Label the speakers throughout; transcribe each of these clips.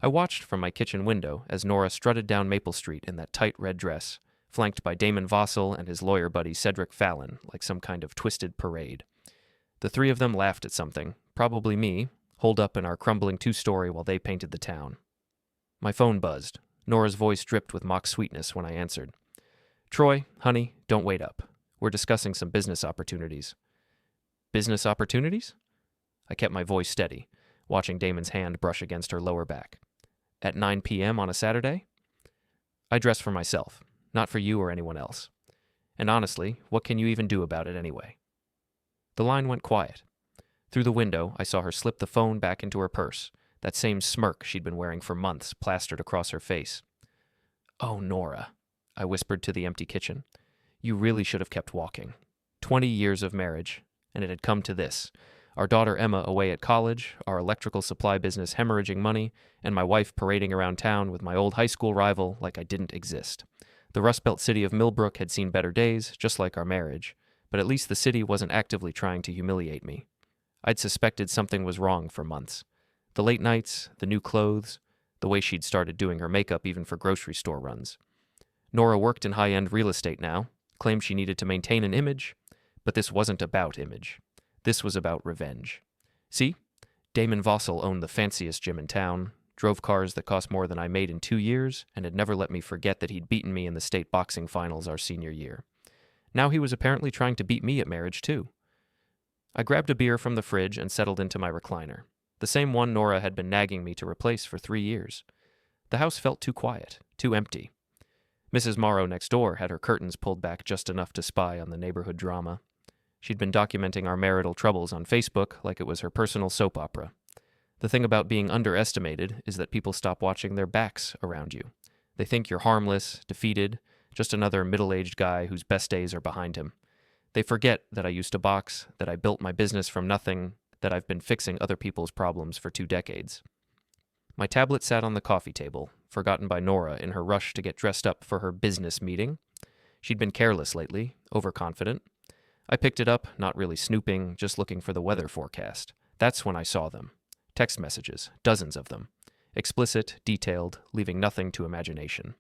Speaker 1: I watched from my kitchen window as Nora strutted down Maple Street in that tight red dress, flanked by Damon Vossel and his lawyer buddy Cedric Fallon like some kind of twisted parade. The three of them laughed at something, probably me, holed up in our crumbling two-story while they painted the town. My phone buzzed. Nora's voice dripped with mock sweetness when I answered. "Troy, honey, don't wait up. We're discussing some business opportunities." "Business opportunities?" I kept my voice steady, watching Damon's hand brush against her lower back. "At 9 p.m. on a Saturday?" "I dress for myself, not for you or anyone else. And honestly, what can you even do about it anyway?" The line went quiet. Through the window, I saw her slip the phone back into her purse, that same smirk she'd been wearing for months plastered across her face. "Oh, Nora," I whispered to the empty kitchen. "You really should have kept walking. 20 years of marriage, and it had come to this. Our daughter Emma away at college, our electrical supply business hemorrhaging money, and my wife parading around town with my old high school rival like I didn't exist. The Rust Belt city of Millbrook had seen better days, just like our marriage, but at least the city wasn't actively trying to humiliate me. I'd suspected something was wrong for months. The late nights, the new clothes, the way she'd started doing her makeup even for grocery store runs. Nora worked in high-end real estate now, claimed she needed to maintain an image, but this wasn't about image. This was about revenge. See? Damon Vossel owned the fanciest gym in town, drove cars that cost more than I made in 2 years, and had never let me forget that he'd beaten me in the state boxing finals our senior year. Now he was apparently trying to beat me at marriage, too. I grabbed a beer from the fridge and settled into my recliner, the same one Nora had been nagging me to replace for 3 years. The house felt too quiet, too empty. Mrs. Morrow next door had her curtains pulled back just enough to spy on the neighborhood drama. She'd been documenting our marital troubles on Facebook like it was her personal soap opera. The thing about being underestimated is that people stop watching their backs around you. They think you're harmless, defeated, just another middle-aged guy whose best days are behind him. They forget that I used to box, that I built my business from nothing, that I've been fixing other people's problems for 2 decades. My tablet sat on the coffee table, forgotten by Nora in her rush to get dressed up for her business meeting. She'd been careless lately, overconfident. I picked it up, not really snooping, just looking for the weather forecast. That's when I saw them. Text messages, dozens of them. Explicit, detailed, leaving nothing to imagination.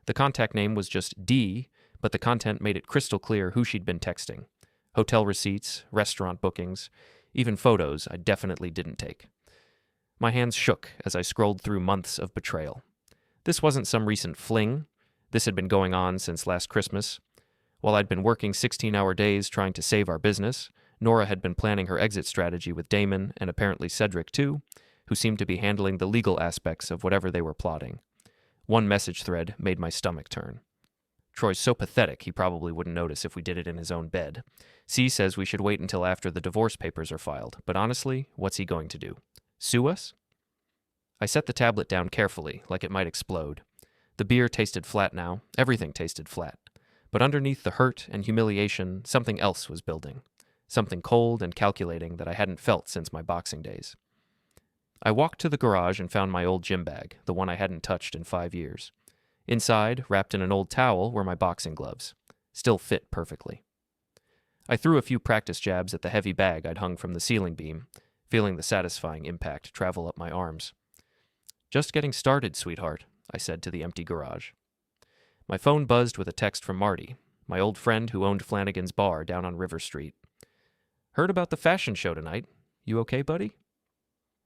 Speaker 1: The contact name was just D, but the content made it crystal clear who she'd been texting. Hotel receipts, restaurant bookings, even photos I definitely didn't take. My hands shook as I scrolled through months of betrayal. This wasn't some recent fling. This had been going on since last Christmas. While I'd been working 16-hour days trying to save our business, Nora had been planning her exit strategy with Damon, and apparently Cedric too, who seemed to be handling the legal aspects of whatever they were plotting. One message thread made my stomach turn. "Troy's so pathetic he probably wouldn't notice if we did it in his own bed. C says we should wait until after the divorce papers are filed, but honestly, what's he going to do? Sue us?" I set the tablet down carefully, like it might explode. The beer tasted flat now, everything tasted flat. But underneath the hurt and humiliation, something else was building. Something cold and calculating that I hadn't felt since my boxing days. I walked to the garage and found my old gym bag, the one I hadn't touched in 5 years. Inside, wrapped in an old towel, were my boxing gloves. Still fit perfectly. I threw a few practice jabs at the heavy bag I'd hung from the ceiling beam, feeling the satisfying impact travel up my arms. "Just getting started, sweetheart," I said to the empty garage. My phone buzzed with a text from Marty, my old friend who owned Flanagan's Bar down on River Street. "Heard about the fashion show tonight. You okay, buddy?"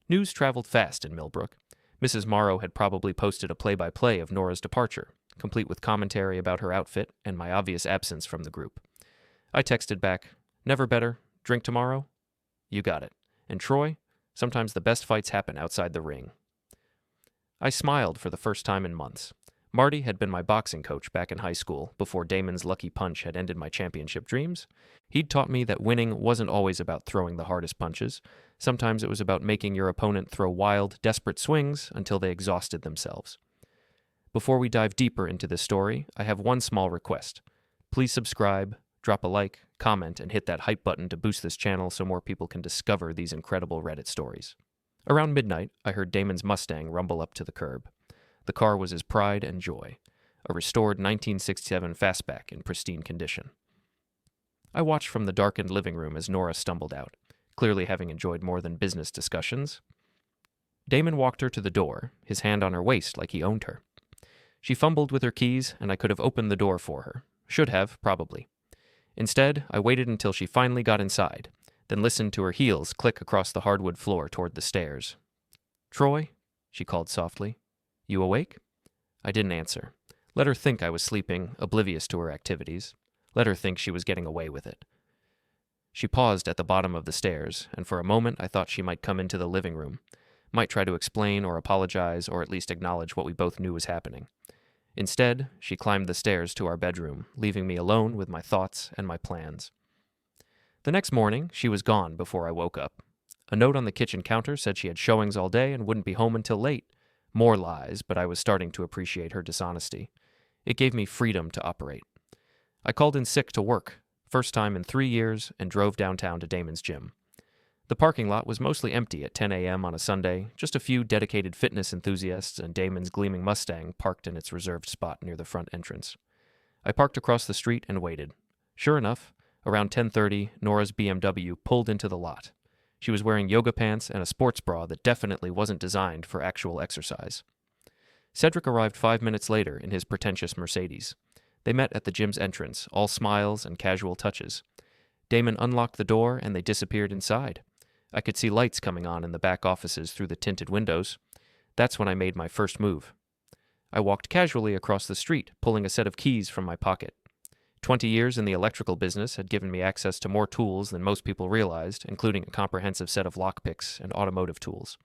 Speaker 1: News traveled fast in Millbrook. Mrs. Morrow had probably posted a play-by-play of Nora's departure, complete with commentary about her outfit and my obvious absence from the group. I texted back, "Never better. Drink tomorrow?" "You got it. And Troy, sometimes the best fights happen outside the ring." I smiled for the first time in months. Marty had been my boxing coach back in high school, before Damon's lucky punch had ended my championship dreams. He'd taught me that winning wasn't always about throwing the hardest punches. Sometimes it was about making your opponent throw wild, desperate swings until they exhausted themselves. Before we dive deeper into this story, I have one small request. Please subscribe, drop a like, comment, and hit that hype button to boost this channel so more people can discover these incredible Reddit stories. Around midnight, I heard Damon's Mustang rumble up to the curb. The car was his pride and joy, a restored 1967 fastback in pristine condition. I watched from the darkened living room as Nora stumbled out, clearly having enjoyed more than business discussions. Damon walked her to the door, his hand on her waist like he owned her. She fumbled with her keys, and I could have opened the door for her. Should have, probably. Instead, I waited until she finally got inside, then listened to her heels click across the hardwood floor toward the stairs. "Troy?" she called softly. "You awake?" I didn't answer. Let her think I was sleeping, oblivious to her activities. Let her think she was getting away with it. She paused at the bottom of the stairs, and for a moment I thought she might come into the living room, might try to explain or apologize or at least acknowledge what we both knew was happening. Instead, she climbed the stairs to our bedroom, leaving me alone with my thoughts and my plans. The next morning, she was gone before I woke up. A note on the kitchen counter said she had showings all day and wouldn't be home until late. More lies, but I was starting to appreciate her dishonesty. It gave me freedom to operate. I called in sick to work, first time in 3 years, and drove downtown to Damon's gym. The parking lot was mostly empty at 10 a.m. on a Sunday, just a few dedicated fitness enthusiasts and Damon's gleaming Mustang parked in its reserved spot near the front entrance. I parked across the street and waited. Sure enough, around 10:30, Nora's BMW pulled into the lot. She was wearing yoga pants and a sports bra that definitely wasn't designed for actual exercise. Cedric arrived 5 minutes later in his pretentious Mercedes. They met at the gym's entrance, all smiles and casual touches. Damon unlocked the door and they disappeared inside. I could see lights coming on in the back offices through the tinted windows. That's when I made my first move. I walked casually across the street, pulling a set of keys from my pocket. 20 years in the electrical business had given me access to more tools than most people realized, including a comprehensive set of lockpicks and automotive tools.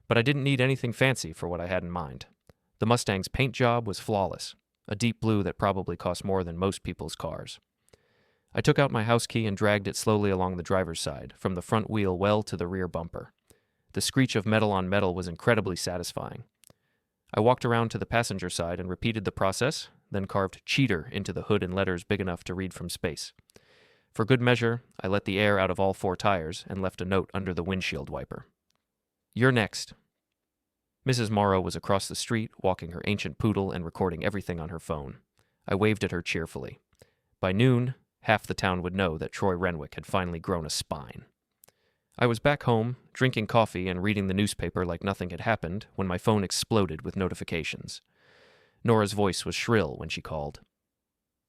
Speaker 1: But I didn't need anything fancy for what I had in mind. The Mustang's paint job was flawless, a deep blue that probably cost more than most people's cars. I took out my house key and dragged it slowly along the driver's side, from the front wheel well to the rear bumper. The screech of metal on metal was incredibly satisfying. I walked around to the passenger side and repeated the process, then carved cheater into the hood in letters big enough to read from space. For good measure, I let the air out of all 4 tires and left a note under the windshield wiper. "You're next." Mrs. Morrow was across the street, walking her ancient poodle and recording everything on her phone. I waved at her cheerfully. By noon, half the town would know that Troy Renwick had finally grown a spine. I was back home, drinking coffee and reading the newspaper like nothing had happened, when my phone exploded with notifications. Nora's voice was shrill when she called.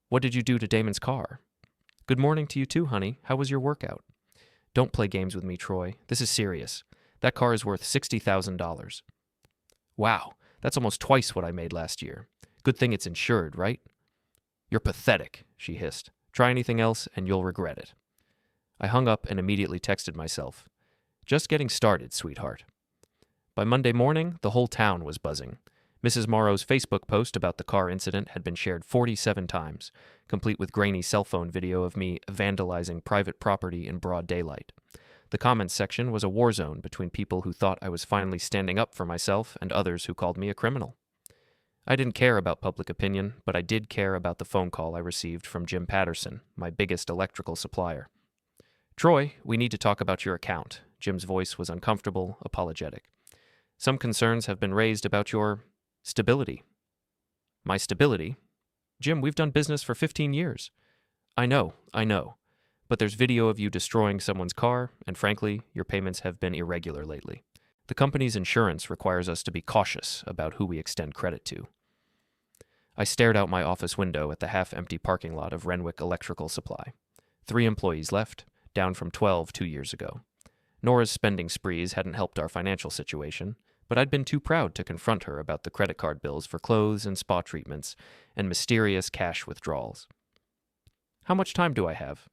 Speaker 1: "What did you do to Damon's car?" "Good morning to you too, honey. How was your workout?" "Don't play games with me, Troy. This is serious. That car is worth $60,000. "Wow, that's almost twice what I made last year. Good thing it's insured, right?" "You're pathetic," she hissed. "Try anything else and you'll regret it." I hung up and immediately texted myself. "Just getting started, sweetheart." By Monday morning, the whole town was buzzing. Mrs. Morrow's Facebook post about the car incident had been shared 47 times, complete with grainy cell phone video of me vandalizing private property in broad daylight. The comments section was a war zone between people who thought I was finally standing up for myself and others who called me a criminal. I didn't care about public opinion, but I did care about the phone call I received from Jim Patterson, my biggest electrical supplier. "Troy, we need to talk about your account." Jim's voice was uncomfortable, apologetic. "Some concerns have been raised about your stability." "My stability?" "Jim, we've done business for 15 years. I know. But there's video of you destroying someone's car, and frankly, your payments have been irregular lately. The company's insurance requires us to be cautious about who we extend credit to." I stared out my office window at the half-empty parking lot of Renwick Electrical Supply. 3 employees left, down from 12 2 years ago. Nora's spending sprees hadn't helped our financial situation, but I'd been too proud to confront her about the credit card bills for clothes and spa treatments and mysterious cash withdrawals. "How much time do I have?"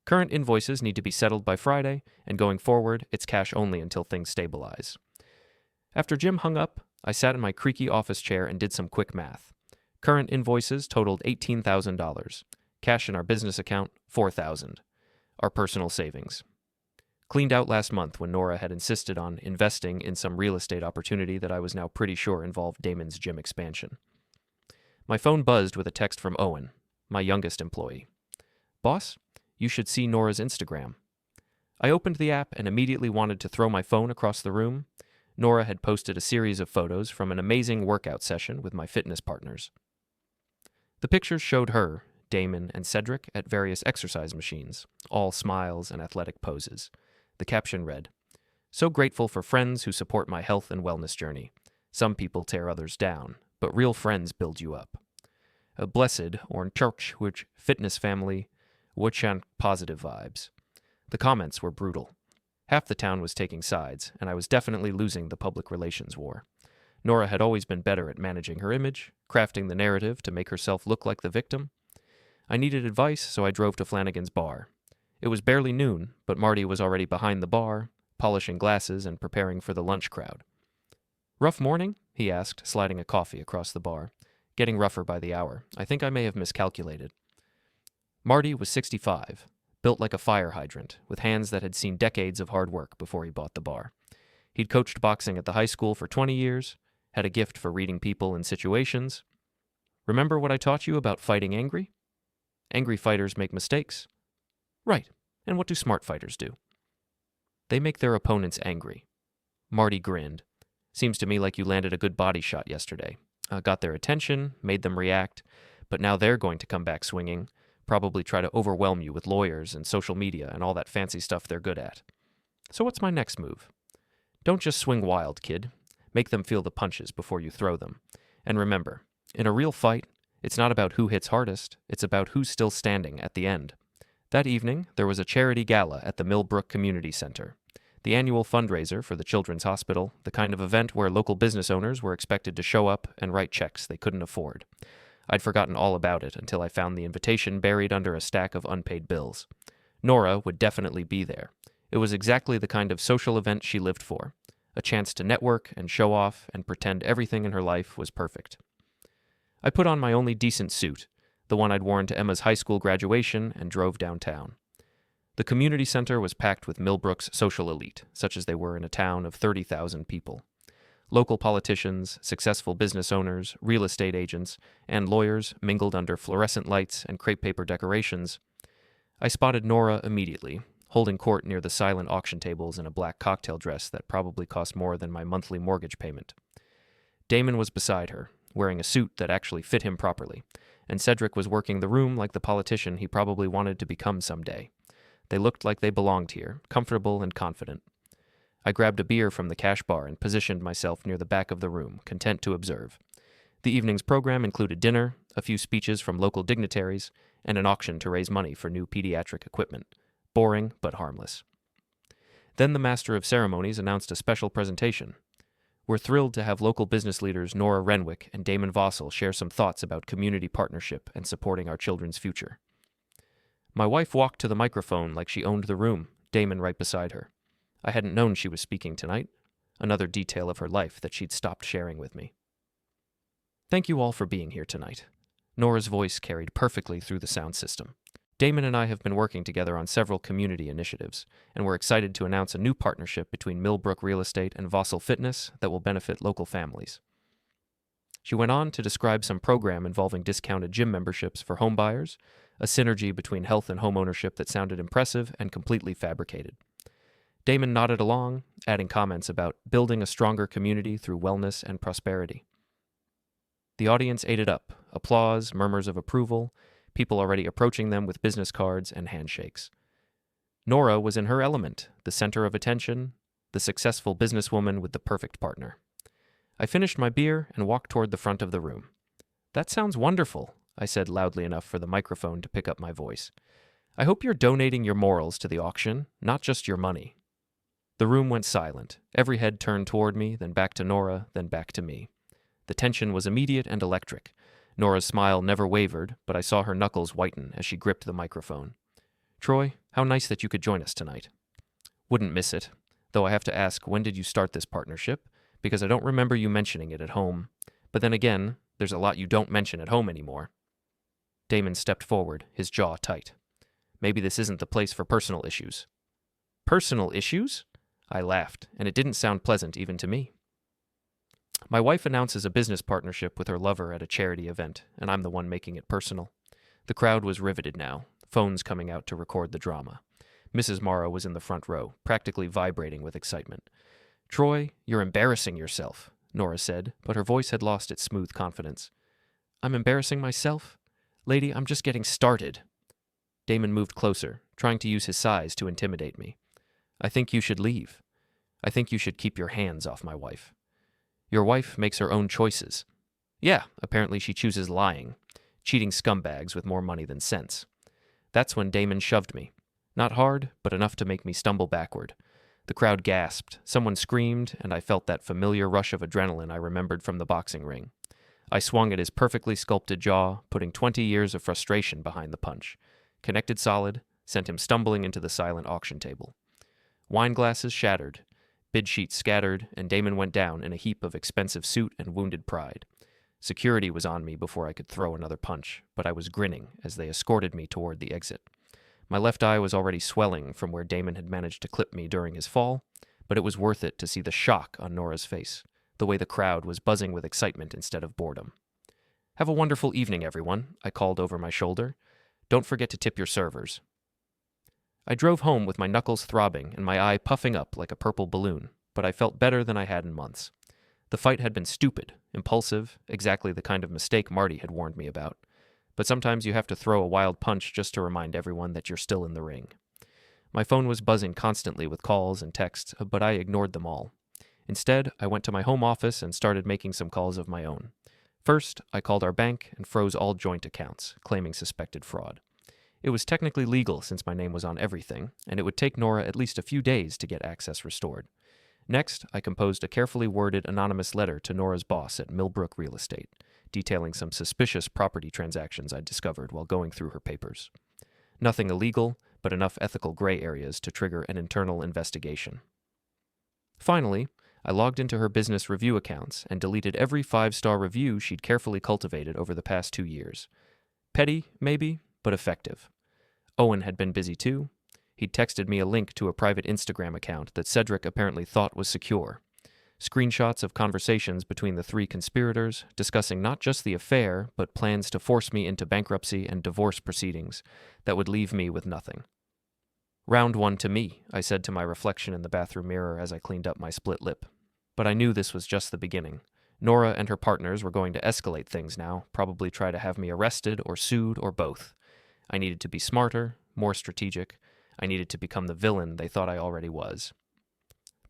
Speaker 1: "Current invoices need to be settled by Friday, and going forward, it's cash only until things stabilize." After Jim hung up, I sat in my creaky office chair and did some quick math. Current invoices totaled $18,000. Cash in our business account, $4,000. Our personal savings. Cleaned out last month when Nora had insisted on investing in some real estate opportunity that I was now pretty sure involved Damon's gym expansion. My phone buzzed with a text from Owen, my youngest employee. "Boss, you should see Nora's Instagram." I opened the app and immediately wanted to throw my phone across the room. Nora had posted a series of photos from an amazing workout session with my fitness partners. The pictures showed her, Damon, and Cedric at various exercise machines, all smiles and athletic poses. The caption read, So grateful for friends who support my health and wellness journey. Some people tear others down, but real friends build you up. A blessed, or church, which fitness family, which and positive vibes. The comments were brutal. Half the town was taking sides, and I was definitely losing the public relations war. Nora had always been better at managing her image, crafting the narrative to make herself look like the victim. I needed advice, so I drove to Flanagan's bar. It was barely noon, but Marty was already behind the bar, polishing glasses and preparing for the lunch crowd. "Rough morning?" he asked, sliding a coffee across the bar. Getting rougher by the hour. I think I may have miscalculated. Marty was 65, built like a fire hydrant, with hands that had seen decades of hard work before he bought the bar. He'd coached boxing at the high school for 20 years, had a gift for reading people and situations. "Remember what I taught you about fighting angry? Angry fighters make mistakes." "Right. And what do smart fighters do?" "They make their opponents angry." Marty grinned. "Seems to me like you landed a good body shot yesterday. Got their attention, made them react, but now they're going to come back swinging, probably try to overwhelm you with lawyers and social media and all that fancy stuff they're good at. So what's my next move? Don't just swing wild, kid. Make them feel the punches before you throw them. And remember, in a real fight, it's not about who hits hardest, it's about who's still standing at the end." That evening, there was a charity gala at the Millbrook Community Center, the annual fundraiser for the Children's Hospital, the kind of event where local business owners were expected to show up and write checks they couldn't afford. I'd forgotten all about it until I found the invitation buried under a stack of unpaid bills. Nora would definitely be there. It was exactly the kind of social event she lived for, a chance to network and show off and pretend everything in her life was perfect. I put on my only decent suit, the one I'd worn to Emma's high school graduation, and drove downtown. The community center was packed with Millbrook's social elite, such as they were in a town of 30,000 people. Local politicians, successful business owners, real estate agents, and lawyers mingled under fluorescent lights and crepe paper decorations. I spotted Nora immediately, holding court near the silent auction tables in a black cocktail dress that probably cost more than my monthly mortgage payment. Damon was beside her, wearing a suit that actually fit him properly, and Cedric was working the room like the politician he probably wanted to become someday. They looked like they belonged here, comfortable and confident. I grabbed a beer from the cash bar and positioned myself near the back of the room, content to observe. The evening's program included dinner, a few speeches from local dignitaries, and an auction to raise money for new pediatric equipment. Boring, but harmless. Then the Master of Ceremonies announced a special presentation. We're thrilled to have local business leaders Nora Renwick and Damon Vossel share some thoughts about community partnership and supporting our children's future. My wife walked to the microphone like she owned the room, Damon right beside her. I hadn't known she was speaking tonight, another detail of her life that she'd stopped sharing with me. "Thank you all for being here tonight." Nora's voice carried perfectly through the sound system. Damon and I have been working together on several community initiatives, and we're excited to announce a new partnership between Millbrook Real Estate and Vossel Fitness that will benefit local families. She went on to describe some program involving discounted gym memberships for home buyers, a synergy between health and home ownership that sounded impressive and completely fabricated. Damon nodded along, adding comments about building a stronger community through wellness and prosperity. The audience ate it up, applause, murmurs of approval, people already approaching them with business cards and handshakes. Nora was in her element, the center of attention, the successful businesswoman with the perfect partner. I finished my beer and walked toward the front of the room. "That sounds wonderful," I said loudly enough for the microphone to pick up my voice. "I hope you're donating your morals to the auction, not just your money." The room went silent, every head turned toward me, then back to Nora, then back to me. The tension was immediate and electric. Nora's smile never wavered, but I saw her knuckles whiten as she gripped the microphone. "Troy, how nice that you could join us tonight." "Wouldn't miss it, though I have to ask, when did you start this partnership? Because I don't remember you mentioning it at home. But then again, there's a lot you don't mention at home anymore." Damon stepped forward, his jaw tight. "Maybe this isn't the place for personal issues." "Personal issues?" I laughed, and it didn't sound pleasant even to me. "My wife announces a business partnership with her lover at a charity event, and I'm the one making it personal." The crowd was riveted now, phones coming out to record the drama. Mrs. Morrow was in the front row, practically vibrating with excitement. "Troy, you're embarrassing yourself," Nora said, but her voice had lost its smooth confidence. "I'm embarrassing myself? Lady, I'm just getting started." Damon moved closer, trying to use his size to intimidate me. "I think you should leave." I think you should keep your hands off my wife. Your wife makes her own choices. Yeah, apparently she chooses lying, cheating scumbags with more money than sense. That's when Damon shoved me. Not hard, but enough to make me stumble backward. The crowd gasped, someone screamed, and I felt that familiar rush of adrenaline I remembered from the boxing ring. I swung at his perfectly sculpted jaw, putting 20 years of frustration behind the punch. Connected solid, sent him stumbling into the silent auction table. Wine glasses shattered, bid sheets scattered, and Damon went down in a heap of expensive suit and wounded pride. Security was on me before I could throw another punch, but I was grinning as they escorted me toward the exit. My left eye was already swelling from where Damon had managed to clip me during his fall, but it was worth it to see the shock on Nora's face, the way the crowd was buzzing with excitement instead of boredom. Have a wonderful evening, everyone, I called over my shoulder. Don't forget to tip your servers. I drove home with my knuckles throbbing and my eye puffing up like a purple balloon, but I felt better than I had in months. The fight had been stupid, impulsive, exactly the kind of mistake Marty had warned me about. But sometimes you have to throw a wild punch just to remind everyone that you're still in the ring. My phone was buzzing constantly with calls and texts, but I ignored them all. Instead, I went to my home office and started making some calls of my own. First, I called our bank and froze all joint accounts, claiming suspected fraud. It was technically legal since my name was on everything, and it would take Nora at least a few days to get access restored. Next, I composed a carefully worded anonymous letter to Nora's boss at Millbrook Real Estate, detailing some suspicious property transactions I'd discovered while going through her papers. Nothing illegal, but enough ethical gray areas to trigger an internal investigation. Finally, I logged into her business review accounts and deleted every 5-star review she'd carefully cultivated over the past 2 years. Petty, maybe, but effective. Owen had been busy too. He'd texted me a link to a private Instagram account that Cedric apparently thought was secure. Screenshots of conversations between the 3 conspirators, discussing not just the affair, but plans to force me into bankruptcy and divorce proceedings that would leave me with nothing. Round 1 to me, I said to my reflection in the bathroom mirror as I cleaned up my split lip. But I knew this was just the beginning. Nora and her partners were going to escalate things now, probably try to have me arrested or sued or both. I needed to be smarter, more strategic. I needed to become the villain they thought I already was.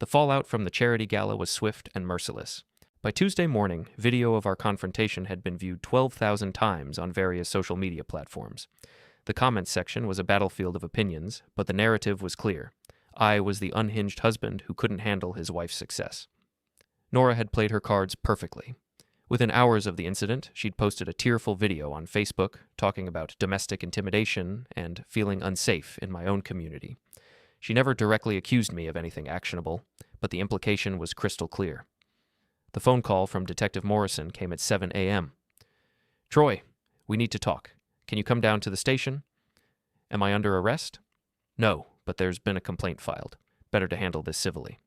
Speaker 1: The fallout from the charity gala was swift and merciless. By Tuesday morning, video of our confrontation had been viewed 12,000 times on various social media platforms. The comments section was a battlefield of opinions, but the narrative was clear. I was the unhinged husband who couldn't handle his wife's success. Nora had played her cards perfectly. Within hours of the incident, she'd posted a tearful video on Facebook talking about domestic intimidation and feeling unsafe in my own community. She never directly accused me of anything actionable, but the implication was crystal clear. The phone call from Detective Morrison came at 7 a.m. Troy, we need to talk. Can you come down to the station? Am I under arrest? No, but there's been a complaint filed. Better to handle this civilly.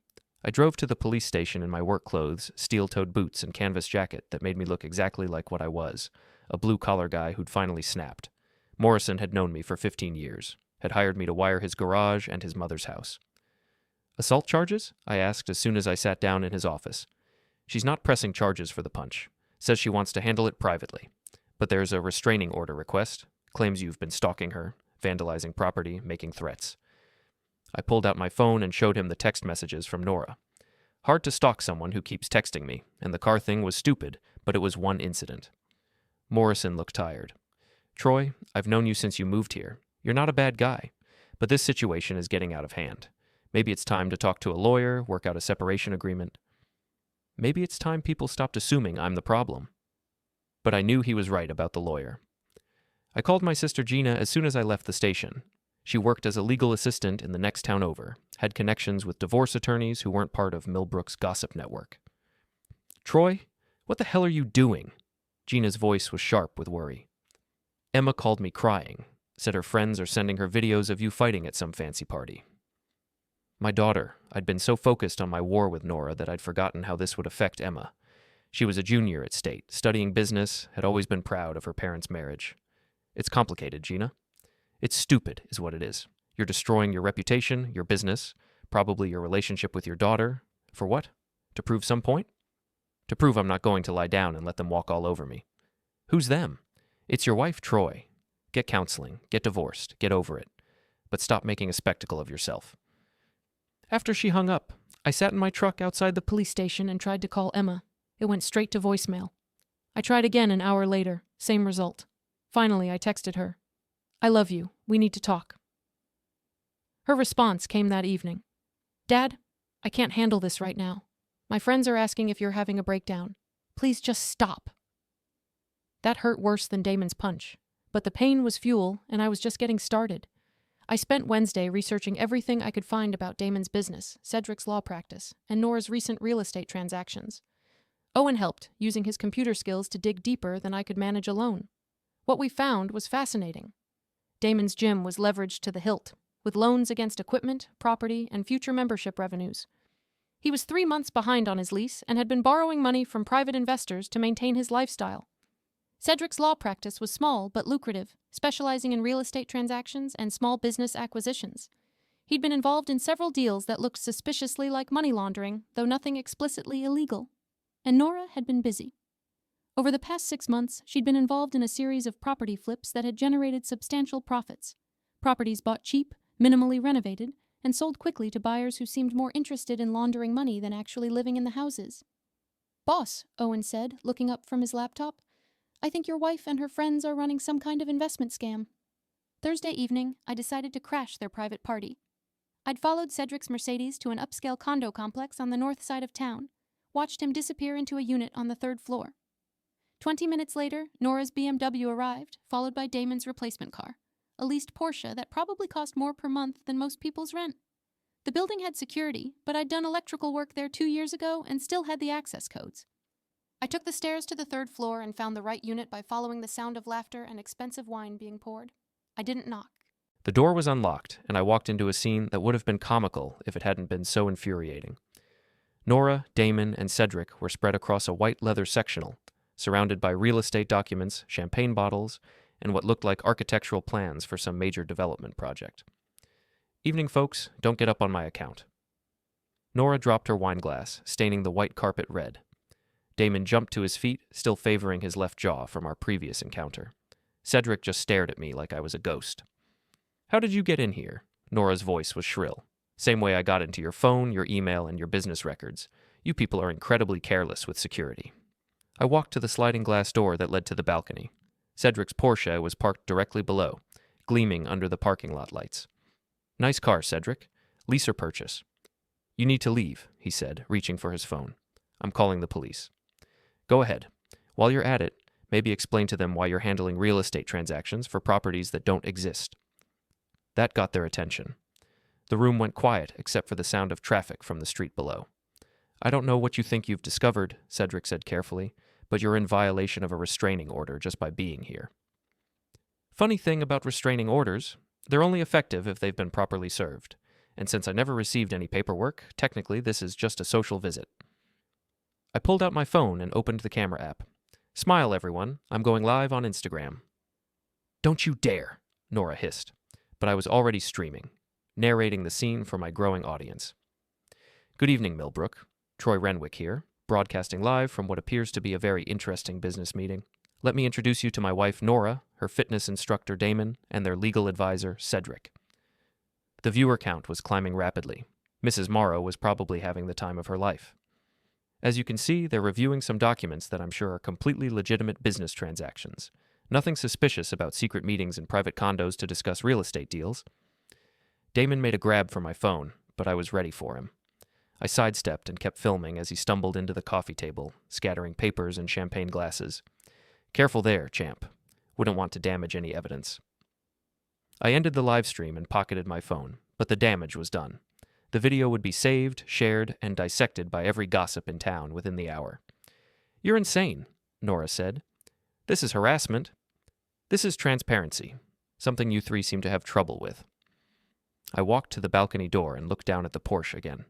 Speaker 1: I drove to the police station in my work clothes, steel-toed boots, and canvas jacket that made me look exactly like what I was, a blue-collar guy who'd finally snapped. Morrison had known me for 15 years, had hired me to wire his garage and his mother's house. Assault charges? I asked as soon as I sat down in his office. She's not pressing charges for the punch. Says she wants to handle it privately. But there's a restraining order request. Claims you've been stalking her, vandalizing property, making threats. I pulled out my phone and showed him the text messages from Nora. Hard to stalk someone who keeps texting me, and the car thing was stupid, but it was one incident. Morrison looked tired. Troy, I've known you since you moved here. You're not a bad guy, but this situation is getting out of hand. Maybe it's time to talk to a lawyer, work out a separation agreement. Maybe it's time people stopped assuming I'm the problem. But I knew he was right about the lawyer. I called my sister Gina as soon as I left the station. She worked as a legal assistant in the next town over, had connections with divorce attorneys who weren't part of Millbrook's gossip network. Troy, what the hell are you doing? Gina's voice was sharp with worry. Emma called me crying, said her friends are sending her videos of you fighting at some fancy party. My daughter. I'd been so focused on my war with Nora that I'd forgotten how this would affect Emma. She was a junior at State, studying business, had always been proud of her parents' marriage. It's complicated, Gina. It's stupid, is what it is. You're destroying your reputation, your business, probably your relationship with your daughter. For what? To prove some point? To prove I'm not going to lie down and let them walk all over me. Who's them? It's your wife, Troy. Get counseling, get divorced, get over it. But stop making a spectacle of yourself. After she hung up, I sat in my truck outside the police station and tried to call Emma. It went straight to voicemail. I tried again an hour later, same result. Finally, I texted her. I love you. We need to talk. Her response came that evening. Dad, I can't handle this right now. My friends are asking if you're having a breakdown. Please just stop. That hurt worse than Damon's punch, but the pain was fuel and I was just getting started. I spent Wednesday researching everything I could find about Damon's business, Cedric's law practice, and Nora's recent real estate transactions. Owen helped, using his computer skills to dig deeper than I could manage alone. What we found was fascinating. Damon's gym was leveraged to the hilt, with loans against equipment, property, and future membership revenues. He was 3 months behind on his lease and had been borrowing money from private investors to maintain his lifestyle. Cedric's law practice was small but lucrative, specializing in real estate transactions and small business acquisitions. He'd been involved in several deals that looked suspiciously like money laundering, though nothing explicitly illegal. And Nora had been busy. Over the past 6 months, she'd been involved in a series of property flips that had generated substantial profits. Properties bought cheap, minimally renovated, and sold quickly to buyers who seemed more interested in laundering money than actually living in the houses. Boss, Owen said, looking up from his laptop, I think your wife and her friends are running some kind of investment scam. Thursday evening, I decided to crash their private party. I'd followed Cedric's Mercedes to an upscale condo complex on the north side of town, watched him disappear into a unit on the 3rd floor. 20 minutes later, Nora's BMW arrived, followed by Damon's replacement car, a leased Porsche that probably cost more per month than most people's rent. The building had security, but I'd done electrical work there 2 years ago and still had the access codes. I took the stairs to the 3rd floor and found the right unit by following the sound of laughter and expensive wine being poured. I didn't knock. The door was unlocked, and I walked into a scene that would have been comical if it hadn't been so infuriating. Nora, Damon, and Cedric were spread across a white leather sectional, surrounded by real estate documents, champagne bottles, and what looked like architectural plans for some major development project. Evening, folks, don't get up on my account. Nora dropped her wine glass, staining the white carpet red. Damon jumped to his feet, still favoring his left jaw from our previous encounter. Cedric just stared at me like I was a ghost. How did you get in here? Nora's voice was shrill. Same way I got into your phone, your email, and your business records. You people are incredibly careless with security. I walked to the sliding glass door that led to the balcony. Cedric's Porsche was parked directly below, gleaming under the parking lot lights. Nice car, Cedric. Lease or purchase? You need to leave, he said, reaching for his phone. I'm calling the police. Go ahead. While you're at it, maybe explain to them why you're handling real estate transactions for properties that don't exist. That got their attention. The room went quiet except for the sound of traffic from the street below. I don't know what you think you've discovered, Cedric said carefully, but you're in violation of a restraining order just by being here. Funny thing about restraining orders, they're only effective if they've been properly served. And since I never received any paperwork, technically this is just a social visit. I pulled out my phone and opened the camera app. Smile, everyone. I'm going live on Instagram. Don't you dare, Nora hissed. But I was already streaming, narrating the scene for my growing audience. Good evening, Millbrook. Troy Renwick here, broadcasting live from what appears to be a very interesting business meeting. Let me introduce you to my wife, Nora, her fitness instructor, Damon, and their legal advisor, Cedric. The viewer count was climbing rapidly. Mrs. Morrow was probably having the time of her life. As you can see, they're reviewing some documents that I'm sure are completely legitimate business transactions. Nothing suspicious about secret meetings in private condos to discuss real estate deals. Damon made a grab for my phone, but I was ready for him. I sidestepped and kept filming as he stumbled into the coffee table, scattering papers and champagne glasses. Careful there, champ. Wouldn't want to damage any evidence. I ended the live stream and pocketed my phone, but the damage was done. The video would be saved, shared, and dissected by every gossip in town within the hour. You're insane, Nora said. This is harassment. This is transparency, something you three seem to have trouble with. I walked to the balcony door and looked down at the Porsche again.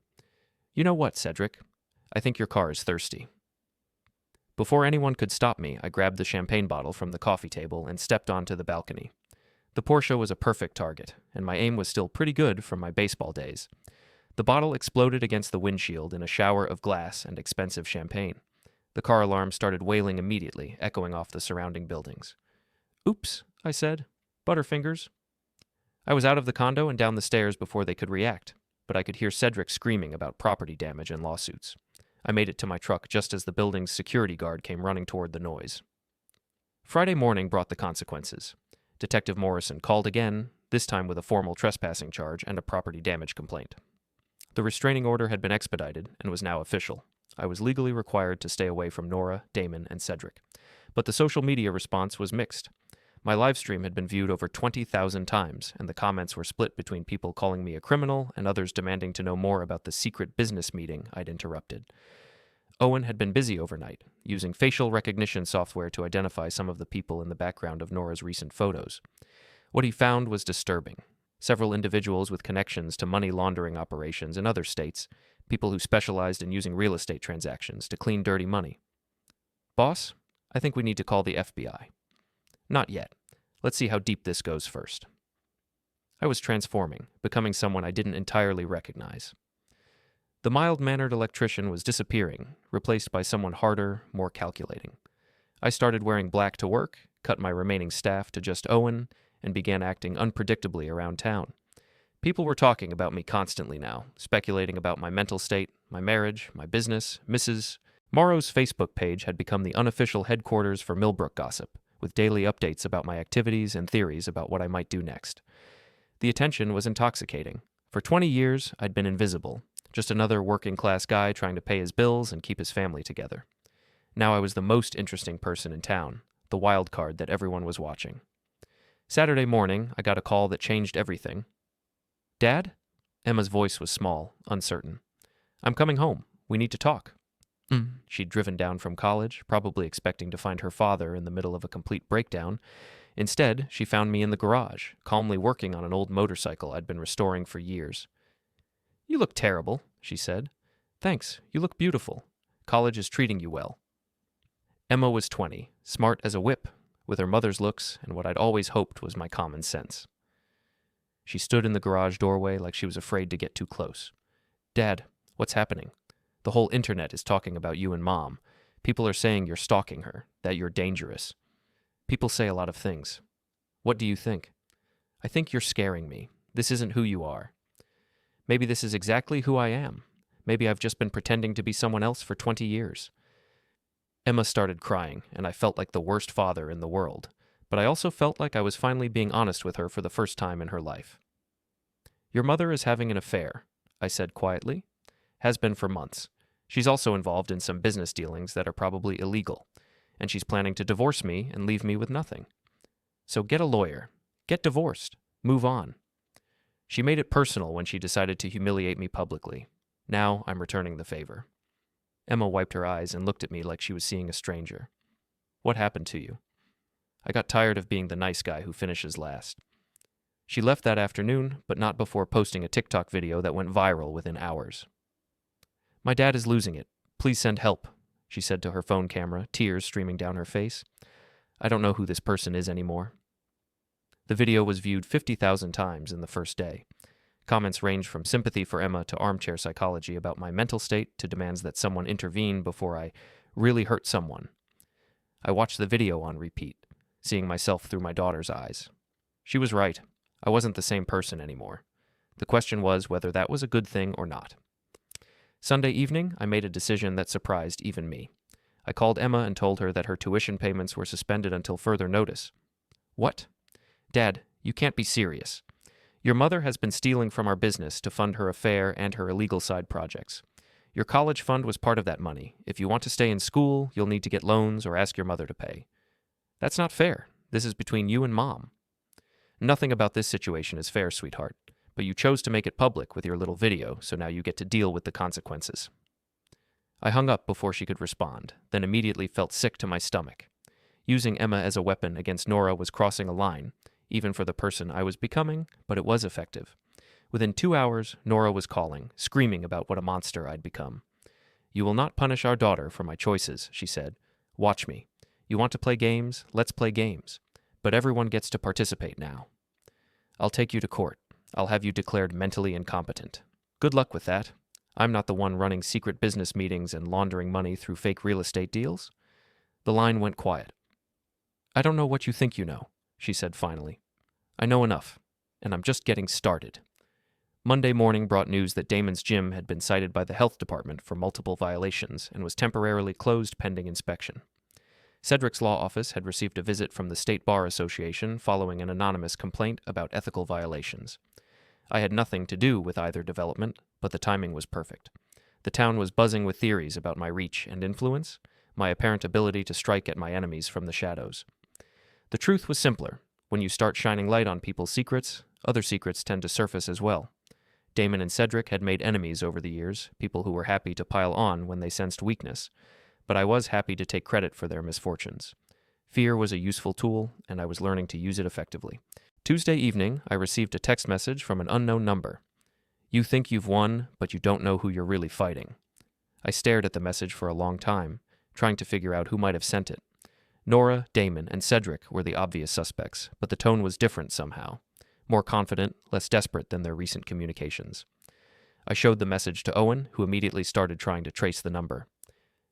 Speaker 1: You know what, Cedric? I think your car is thirsty. Before anyone could stop me, I grabbed the champagne bottle from the coffee table and stepped onto the balcony. The Porsche was a perfect target, and my aim was still pretty good from my baseball days. The bottle exploded against the windshield in a shower of glass and expensive champagne. The car alarm started wailing immediately, echoing off the surrounding buildings. Oops, I said. Butterfingers. I was out of the condo and down the stairs before they could react. but I could hear Cedric screaming about property damage and lawsuits. I made it to my truck just as the building's security guard came running toward the noise. Friday morning brought the consequences. Detective Morrison called again, this time with a formal trespassing charge and a property damage complaint. The restraining order had been expedited and was now official. I was legally required to stay away from Nora, Damon, and Cedric. But the social media response was mixed. My live stream had been viewed over 20,000 times, and the comments were split between people calling me a criminal and others demanding to know more about the secret business meeting I'd interrupted. Owen had been busy overnight, using facial recognition software to identify some of the people in the background of Nora's recent photos. What he found was disturbing. Several individuals with connections to money laundering operations in other states, people who specialized in using real estate transactions to clean dirty money. Boss, I think we need to call the FBI. Not yet. Let's see how deep this goes first. I was transforming, becoming someone I didn't entirely recognize. The mild-mannered electrician was disappearing, replaced by someone harder, more calculating. I started wearing black to work, cut my remaining staff to just Owen, and began acting unpredictably around town. People were talking about me constantly now, speculating about my mental state, my marriage, my business, Mrs. Morrow's Facebook page had become the unofficial headquarters for Millbrook gossip, with daily updates about my activities and theories about what I might do next. The attention was intoxicating. For 20 years, I'd been invisible, just another working-class guy trying to pay his bills and keep his family together. Now I was the most interesting person in town, the wild card that everyone was watching. Saturday morning, I got a call that changed everything. Dad? Emma's voice was small, uncertain. I'm coming home. We need to talk. She'd driven down from college, probably expecting to find her father in the middle of a complete breakdown. Instead, she found me in the garage, calmly working on an old motorcycle I'd been restoring for years. You look terrible, she said. Thanks, you look beautiful. College is treating you well. Emma was 20, smart as a whip, with her mother's looks and what I'd always hoped was my common sense. She stood in the garage doorway like she was afraid to get too close. Dad, what's happening? The whole internet is talking about you and Mom. People are saying you're stalking her, that you're dangerous. People say a lot of things. What do you think? I think you're scaring me. This isn't who you are. Maybe this is exactly who I am. Maybe I've just been pretending to be someone else for 20 years. Emma started crying, and I felt like the worst father in the world, but I also felt like I was finally being honest with her for the first time in her life. Your mother is having an affair, I said quietly. Has been for months. She's also involved in some business dealings that are probably illegal, and she's planning to divorce me and leave me with nothing. So get a lawyer. Get divorced. Move on. She made it personal when she decided to humiliate me publicly. Now I'm returning the favor. Emma wiped her eyes and looked at me like she was seeing a stranger. What happened to you? I got tired of being the nice guy who finishes last. She left that afternoon, but not before posting a TikTok video that went viral within hours. My dad is losing it. Please send help, she said to her phone camera, tears streaming down her face. I don't know who this person is anymore. The video was viewed 50,000 times in the first day. Comments ranged from sympathy for Emma to armchair psychology about my mental state to demands that someone intervene before I really hurt someone. I watched the video on repeat, seeing myself through my daughter's eyes. She was right. I wasn't the same person anymore. The question was whether that was a good thing or not. Sunday evening, I made a decision that surprised even me. I called Emma and told her that her tuition payments were suspended until further notice. What? Dad, you can't be serious. Your mother has been stealing from our business to fund her affair and her illegal side projects. Your college fund was part of that money. If you want to stay in school, you'll need to get loans or ask your mother to pay. That's not fair. This is between you and Mom. Nothing about this situation is fair, sweetheart, but you chose to make it public with your little video, so now you get to deal with the consequences. I hung up before she could respond, then immediately felt sick to my stomach. Using Emma as a weapon against Nora was crossing a line, even for the person I was becoming, but it was effective. Within 2 hours, Nora was calling, screaming about what a monster I'd become. You will not punish our daughter for my choices, she said. Watch me. You want to play games? Let's play games. But everyone gets to participate now. I'll take you to court. I'll have you declared mentally incompetent. Good luck with that. I'm not the one running secret business meetings and laundering money through fake real estate deals. The line went quiet. I don't know what you think you know, she said finally. I know enough, and I'm just getting started. Monday morning brought news that Damon's gym had been cited by the health department for multiple violations and was temporarily closed pending inspection. Cedric's law office had received a visit from the State Bar Association following an anonymous complaint about ethical violations. I had nothing to do with either development, but the timing was perfect. The town was buzzing with theories about my reach and influence, my apparent ability to strike at my enemies from the shadows. The truth was simpler. When you start shining light on people's secrets, other secrets tend to surface as well. Damon and Cedric had made enemies over the years, people who were happy to pile on when they sensed weakness, but I was happy to take credit for their misfortunes. Fear was a useful tool, and I was learning to use it effectively. Tuesday evening, I received a text message from an unknown number. "You think you've won, but you don't know who you're really fighting." I stared at the message for a long time, trying to figure out who might have sent it. Nora, Damon, and Cedric were the obvious suspects, but the tone was different somehow. More confident, less desperate than their recent communications. I showed the message to Owen, who immediately started trying to trace the number.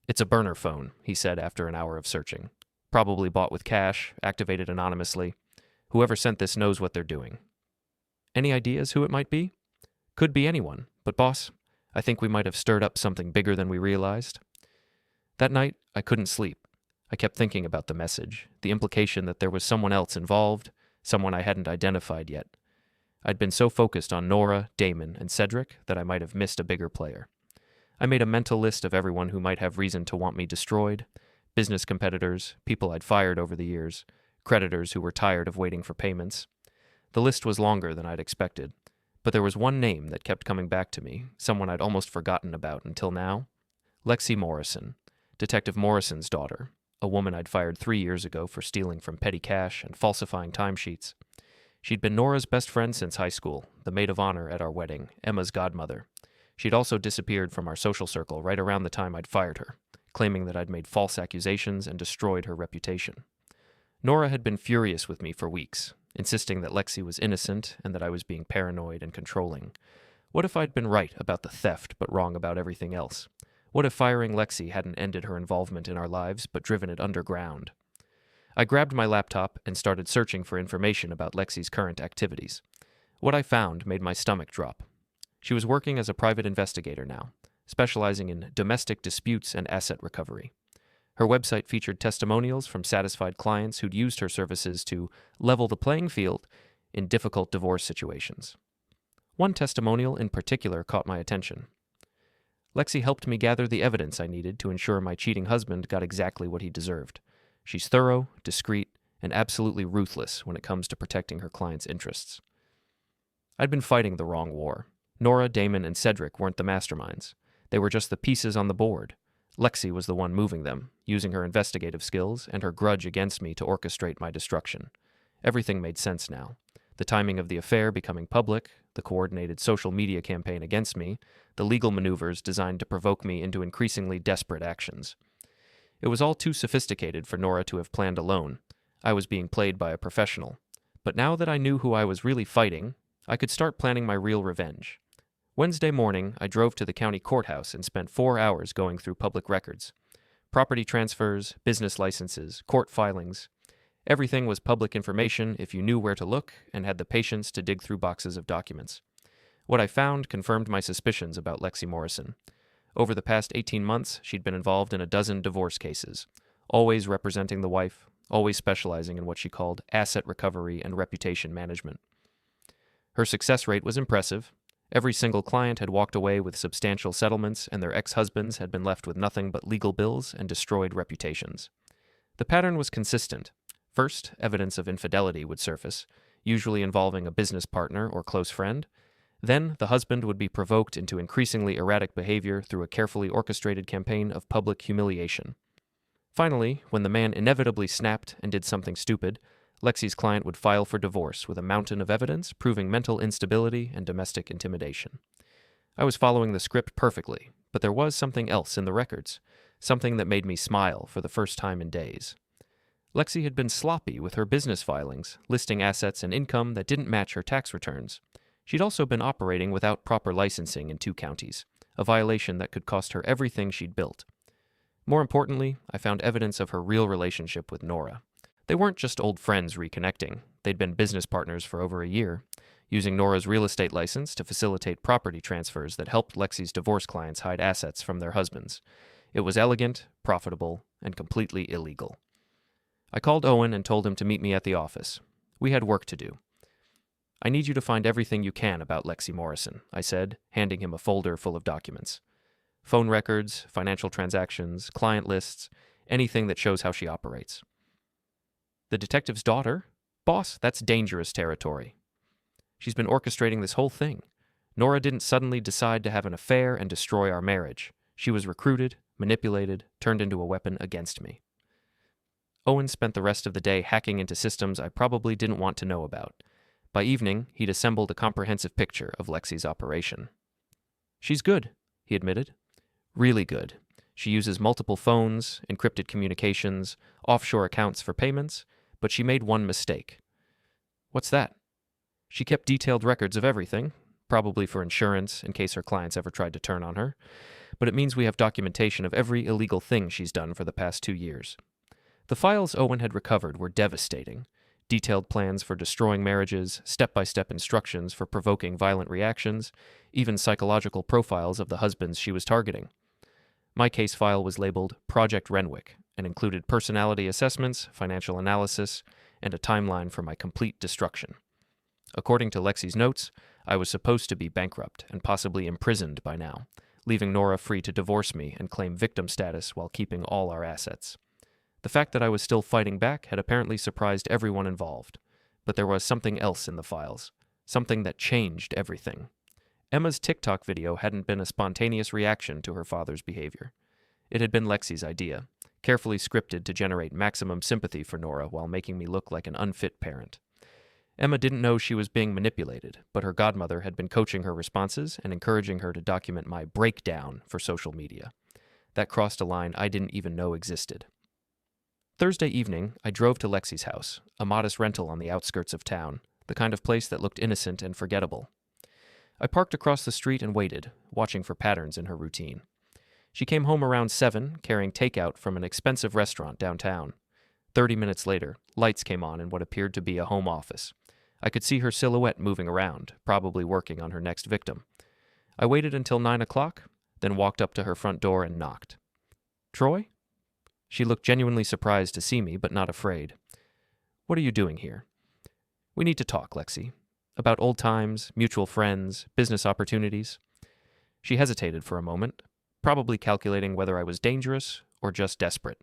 Speaker 1: "It's a burner phone," he said after an hour of searching. "Probably bought with cash, activated anonymously. Whoever sent this knows what they're doing." "Any ideas who it might be?" "Could be anyone, but boss, I think we might have stirred up something bigger than we realized." That night, I couldn't sleep. I kept thinking about the message, the implication that there was someone else involved, someone I hadn't identified yet. I'd been so focused on Nora, Damon, and Cedric that I might have missed a bigger player. I made a mental list of everyone who might have reason to want me destroyed: business competitors, people I'd fired over the years, creditors who were tired of waiting for payments. The list was longer than I'd expected, but there was one name that kept coming back to me, someone I'd almost forgotten about until now. Lexi Morrison, Detective Morrison's daughter, a woman I'd fired 3 years ago for stealing from petty cash and falsifying timesheets. She'd been Nora's best friend since high school, the maid of honor at our wedding, Emma's godmother. She'd also disappeared from our social circle right around the time I'd fired her, claiming that I'd made false accusations and destroyed her reputation. Nora had been furious with me for weeks, insisting that Lexi was innocent and that I was being paranoid and controlling. What if I'd been right about the theft but wrong about everything else? What if firing Lexi hadn't ended her involvement in our lives but driven it underground? I grabbed my laptop and started searching for information about Lexi's current activities. What I found made my stomach drop. She was working as a private investigator now, specializing in domestic disputes and asset recovery. Her website featured testimonials from satisfied clients who'd used her services to level the playing field in difficult divorce situations. One testimonial in particular caught my attention. "Lexi helped me gather the evidence I needed to ensure my cheating husband got exactly what he deserved. She's thorough, discreet, and absolutely ruthless when it comes to protecting her clients' interests." I'd been fighting the wrong war. Nora, Damon, and Cedric weren't the masterminds. They were just the pieces on the board. Lexi was the one moving them, using her investigative skills and her grudge against me to orchestrate my destruction. Everything made sense now. The timing of the affair becoming public, the coordinated social media campaign against me, the legal maneuvers designed to provoke me into increasingly desperate actions. It was all too sophisticated for Nora to have planned alone. I was being played by a professional. But now that I knew who I was really fighting, I could start planning my real revenge. Wednesday morning, I drove to the county courthouse and spent 4 hours going through public records. Property transfers, business licenses, court filings. Everything was public information if you knew where to look and had the patience to dig through boxes of documents. What I found confirmed my suspicions about Lexi Morrison. Over the past 18 months, she'd been involved in a dozen divorce cases, always representing the wife, always specializing in what she called asset recovery and reputation management. Her success rate was impressive. Every single client had walked away with substantial settlements, and their ex-husbands had been left with nothing but legal bills and destroyed reputations. The pattern was consistent. First, evidence of infidelity would surface, usually involving a business partner or close friend. Then, the husband would be provoked into increasingly erratic behavior through a carefully orchestrated campaign of public humiliation. Finally, when the man inevitably snapped and did something stupid, Lexi's client would file for divorce with a mountain of evidence proving mental instability and domestic intimidation. I was following the script perfectly, but there was something else in the records, something that made me smile for the first time in days. Lexi had been sloppy with her business filings, listing assets and income that didn't match her tax returns. She'd also been operating without proper licensing in 2 counties, a violation that could cost her everything she'd built. More importantly, I found evidence of her real relationship with Nora. They weren't just old friends reconnecting. They'd been business partners for over a year, using Nora's real estate license to facilitate property transfers that helped Lexi's divorce clients hide assets from their husbands. It was elegant, profitable, and completely illegal. I called Owen and told him to meet me at the office. We had work to do. I need you to find everything you can about Lexi Morrison, I said, handing him a folder full of documents. Phone records, financial transactions, client lists, anything that shows how she operates. The detective's daughter? Boss, that's dangerous territory. She's been orchestrating this whole thing. Nora didn't suddenly decide to have an affair and destroy our marriage. She was recruited, manipulated, turned into a weapon against me. Owen spent the rest of the day hacking into systems I probably didn't want to know about. By evening, he'd assembled a comprehensive picture of Lexi's operation. She's good, he admitted. Really good. She uses multiple phones, encrypted communications, offshore accounts for payments, but she made one mistake. What's that? She kept detailed records of everything, probably for insurance in case her clients ever tried to turn on her, but it means we have documentation of every illegal thing she's done for the past 2 years. The files Owen had recovered were devastating. Detailed plans for destroying marriages, step-by-step instructions for provoking violent reactions, even psychological profiles of the husbands she was targeting. My case file was labeled Project Renwick and included personality assessments, financial analysis, and a timeline for my complete destruction. According to Lexi's notes, I was supposed to be bankrupt and possibly imprisoned by now, leaving Nora free to divorce me and claim victim status while keeping all our assets. The fact that I was still fighting back had apparently surprised everyone involved, but there was something else in the files, something that changed everything. Emma's TikTok video hadn't been a spontaneous reaction to her father's behavior. It had been Lexi's idea, carefully scripted to generate maximum sympathy for Nora while making me look like an unfit parent. Emma didn't know she was being manipulated, but her godmother had been coaching her responses and encouraging her to document my breakdown for social media. That crossed a line I didn't even know existed. Thursday evening, I drove to Lexi's house, a modest rental on the outskirts of town, the kind of place that looked innocent and forgettable. I parked across the street and waited, watching for patterns in her routine. She came home around 7, carrying takeout from an expensive restaurant downtown. 30 minutes later, lights came on in what appeared to be a home office. I could see her silhouette moving around, probably working on her next victim. I waited until 9 o'clock, then walked up to her front door and knocked. "Troy?" She looked genuinely surprised to see me, but not afraid. "What are you doing here?" "We need to talk, Lexi. About old times, mutual friends, business opportunities." She hesitated for a moment, probably calculating whether I was dangerous or just desperate.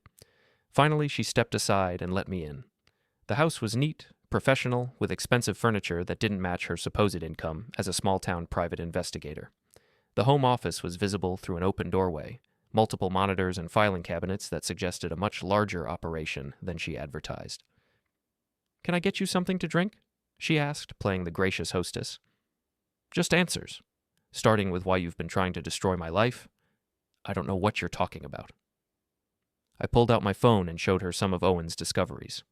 Speaker 1: Finally, she stepped aside and let me in. The house was neat, professional, with expensive furniture that didn't match her supposed income as a small-town private investigator. The home office was visible through an open doorway, multiple monitors and filing cabinets that suggested a much larger operation than she advertised. "Can I get you something to drink?" she asked, playing the gracious hostess. "Just answers. Starting with why you've been trying to destroy my life. I don't know what you're talking about." I pulled out my phone and showed her some of Owen's discoveries.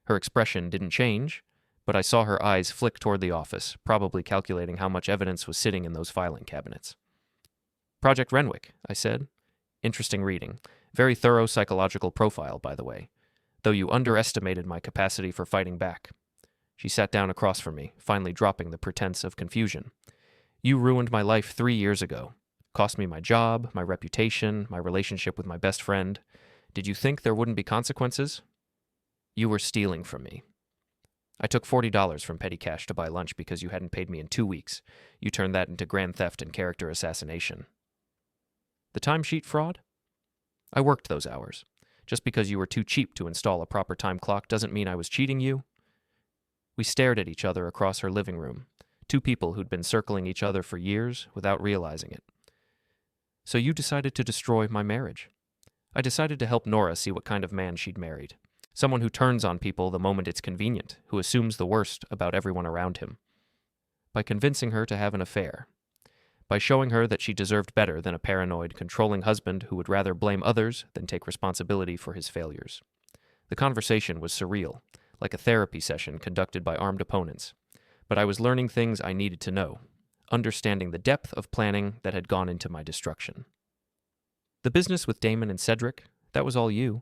Speaker 1: Her expression didn't change, but I saw her eyes flick toward the office, probably calculating how much evidence was sitting in those filing cabinets. "Project Renwick," I said. "Interesting reading. Very thorough psychological profile, by the way. Though you underestimated my capacity for fighting back." She sat down across from me, finally dropping the pretense of confusion. "You ruined my life 3 years ago. Cost me my job, my reputation, my relationship with my best friend. Did you think there wouldn't be consequences? You were stealing from me. I took $40 from petty cash to buy lunch because you hadn't paid me in 2 weeks. You turned that into grand theft and character assassination." "The timesheet fraud?" "I worked those hours. Just because you were too cheap to install a proper time clock doesn't mean I was cheating you." We stared at each other across her living room, two people who'd been circling each other for years without realizing it. "So you decided to destroy my marriage." "I decided to help Nora see what kind of man she'd married. Someone who turns on people the moment it's convenient, who assumes the worst about everyone around him. By convincing her to have an affair. By showing her that she deserved better than a paranoid, controlling husband who would rather blame others than take responsibility for his failures." The conversation was surreal, like a therapy session conducted by armed opponents. But I was learning things I needed to know, understanding the depth of planning that had gone into my destruction. "The business with Damon and Cedric, that was all you."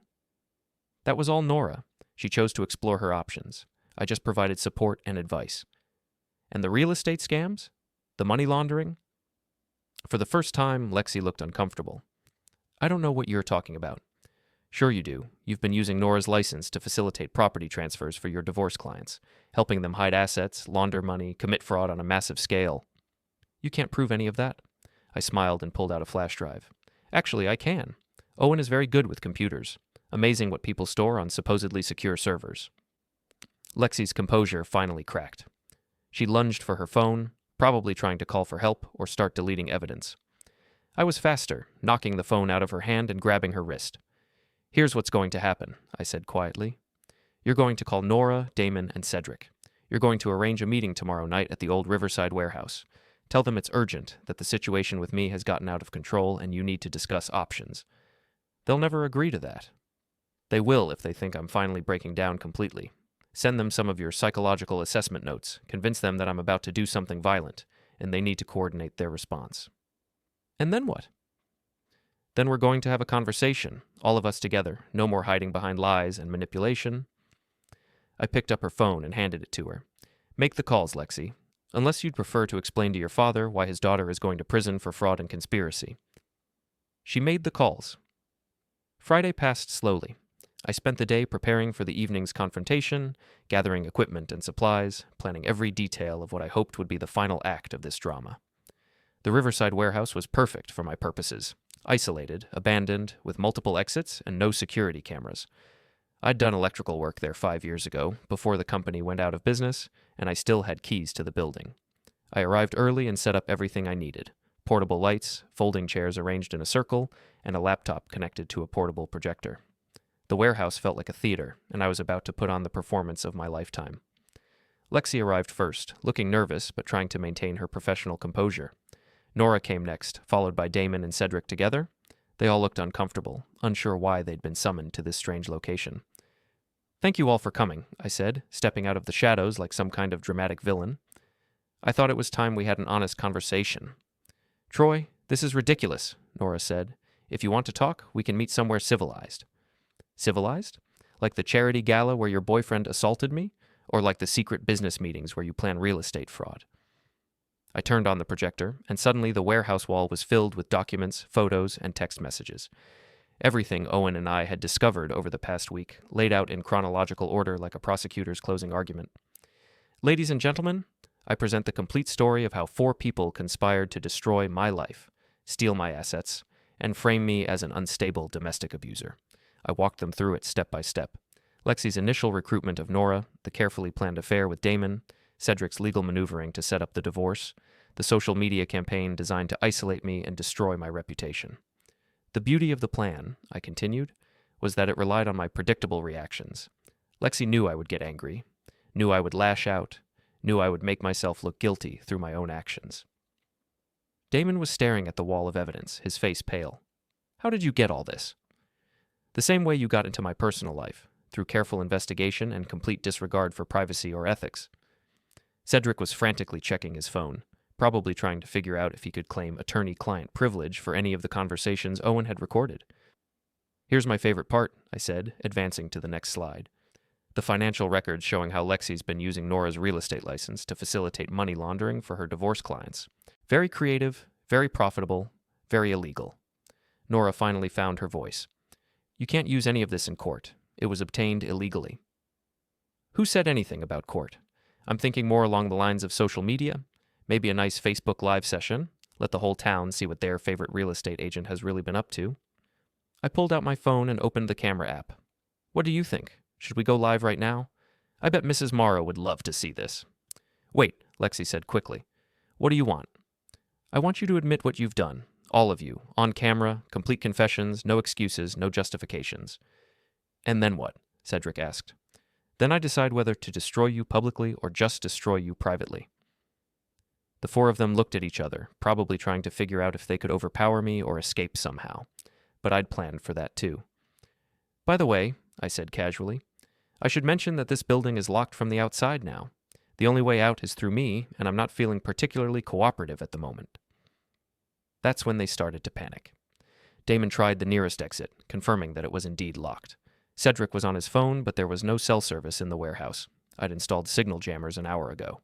Speaker 1: "That was all Nora. She chose to explore her options. I just provided support and advice." And the real estate scams? The money laundering? For the first time, Lexi looked uncomfortable. I don't know what you're talking about. Sure you do. You've been using Nora's license to facilitate property transfers for your divorce clients, helping them hide assets, launder money, commit fraud on a massive scale. You can't prove any of that? I smiled and pulled out a flash drive. Actually, I can. Owen is very good with computers. Amazing what people store on supposedly secure servers. Lexi's composure finally cracked. She lunged for her phone, probably trying to call for help or start deleting evidence. I was faster, knocking the phone out of her hand and grabbing her wrist. Here's what's going to happen, I said quietly. You're going to call Nora, Damon, and Cedric. You're going to arrange a meeting tomorrow night at the old Riverside warehouse. Tell them it's urgent, that the situation with me has gotten out of control and you need to discuss options. They'll never agree to that. They will if they think I'm finally breaking down completely. Send them some of your psychological assessment notes, convince them that I'm about to do something violent, and they need to coordinate their response. And then what? Then we're going to have a conversation, all of us together, no more hiding behind lies and manipulation. I picked up her phone and handed it to her. Make the calls, Lexi, unless you'd prefer to explain to your father why his daughter is going to prison for fraud and conspiracy. She made the calls. Friday passed slowly. I spent the day preparing for the evening's confrontation, gathering equipment and supplies, planning every detail of what I hoped would be the final act of this drama. The Riverside warehouse was perfect for my purposes. Isolated, abandoned, with multiple exits and no security cameras. I'd done electrical work there 5 years ago, before the company went out of business, and I still had keys to the building. I arrived early and set up everything I needed. Portable lights, folding chairs arranged in a circle, and a laptop connected to a portable projector. The warehouse felt like a theater, and I was about to put on the performance of my lifetime. Lexi arrived first, looking nervous but trying to maintain her professional composure. Nora came next, followed by Damon and Cedric together. They all looked uncomfortable, unsure why they'd been summoned to this strange location. Thank you all for coming, I said, stepping out of the shadows like some kind of dramatic villain. I thought it was time we had an honest conversation. Troy, this is ridiculous, Nora said. If you want to talk, we can meet somewhere civilized. Civilized? Like the charity gala where your boyfriend assaulted me? Or like the secret business meetings where you plan real estate fraud? I turned on the projector, and suddenly the warehouse wall was filled with documents, photos, and text messages. Everything Owen and I had discovered over the past week, laid out in chronological order like a prosecutor's closing argument. Ladies and gentlemen, I present the complete story of how 4 people conspired to destroy my life, steal my assets, and frame me as an unstable domestic abuser. I walked them through it step by step. Lexi's initial recruitment of Nora, the carefully planned affair with Damon, Cedric's legal maneuvering to set up the divorce, the social media campaign designed to isolate me and destroy my reputation. The beauty of the plan, I continued, was that it relied on my predictable reactions. Lexi knew I would get angry, knew I would lash out, knew I would make myself look guilty through my own actions. Damon was staring at the wall of evidence, his face pale. How did you get all this? The same way you got into my personal life, through careful investigation and complete disregard for privacy or ethics. Cedric was frantically checking his phone, probably trying to figure out if he could claim attorney-client privilege for any of the conversations Owen had recorded. Here's my favorite part, I said, advancing to the next slide. The financial records showing how Lexi's been using Nora's real estate license to facilitate money laundering for her divorce clients. Very creative, very profitable, very illegal. Nora finally found her voice. You can't use any of this in court. It was obtained illegally. Who said anything about court? I'm thinking more along the lines of social media, maybe a nice Facebook Live session, let the whole town see what their favorite real estate agent has really been up to. I pulled out my phone and opened the camera app. What do you think? Should we go live right now? I bet Mrs. Morrow would love to see this. Wait, Lexi said quickly. What do you want? I want you to admit what you've done, all of you, on camera, complete confessions, no excuses, no justifications. And then what? Cedric asked. Then I decide whether to destroy you publicly or just destroy you privately. The 4 of them looked at each other, probably trying to figure out if they could overpower me or escape somehow. But I'd planned for that too. By the way, I said casually, I should mention that this building is locked from the outside now. The only way out is through me, and I'm not feeling particularly cooperative at the moment. That's when they started to panic. Damon tried the nearest exit, confirming that it was indeed locked. Cedric was on his phone, but there was no cell service in the warehouse. I'd installed signal jammers an hour ago.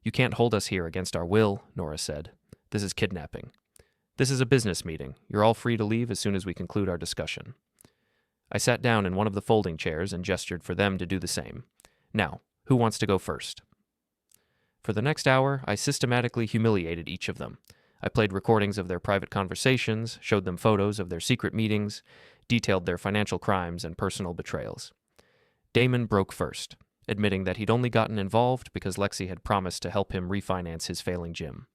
Speaker 1: You can't hold us here against our will, Nora said. This is kidnapping. This is a business meeting. You're all free to leave as soon as we conclude our discussion. I sat down in one of the folding chairs and gestured for them to do the same. Now, who wants to go first? For the next hour, I systematically humiliated each of them. I played recordings of their private conversations, showed them photos of their secret meetings, detailed their financial crimes and personal betrayals. Damon broke first, admitting that he'd only gotten involved because Lexi had promised to help him refinance his failing gym.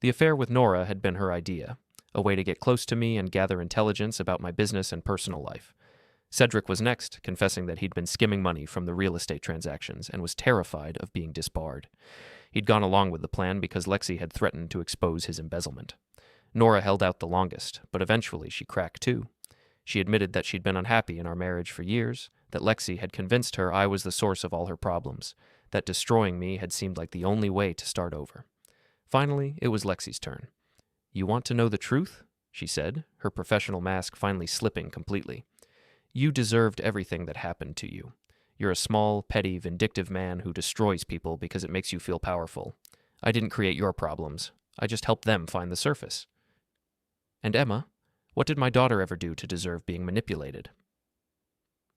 Speaker 1: The affair with Nora had been her idea, a way to get close to me and gather intelligence about my business and personal life. Cedric was next, confessing that he'd been skimming money from the real estate transactions and was terrified of being disbarred. He'd gone along with the plan because Lexi had threatened to expose his embezzlement. Nora held out the longest, but eventually she cracked too. She admitted that she'd been unhappy in our marriage for years, that Lexi had convinced her I was the source of all her problems, that destroying me had seemed like the only way to start over. Finally, it was Lexi's turn. You want to know the truth? She said, her professional mask finally slipping completely. You deserved everything that happened to you. You're a small, petty, vindictive man who destroys people because it makes you feel powerful. I didn't create your problems. I just helped them find the surface. And Emma, what did my daughter ever do to deserve being manipulated?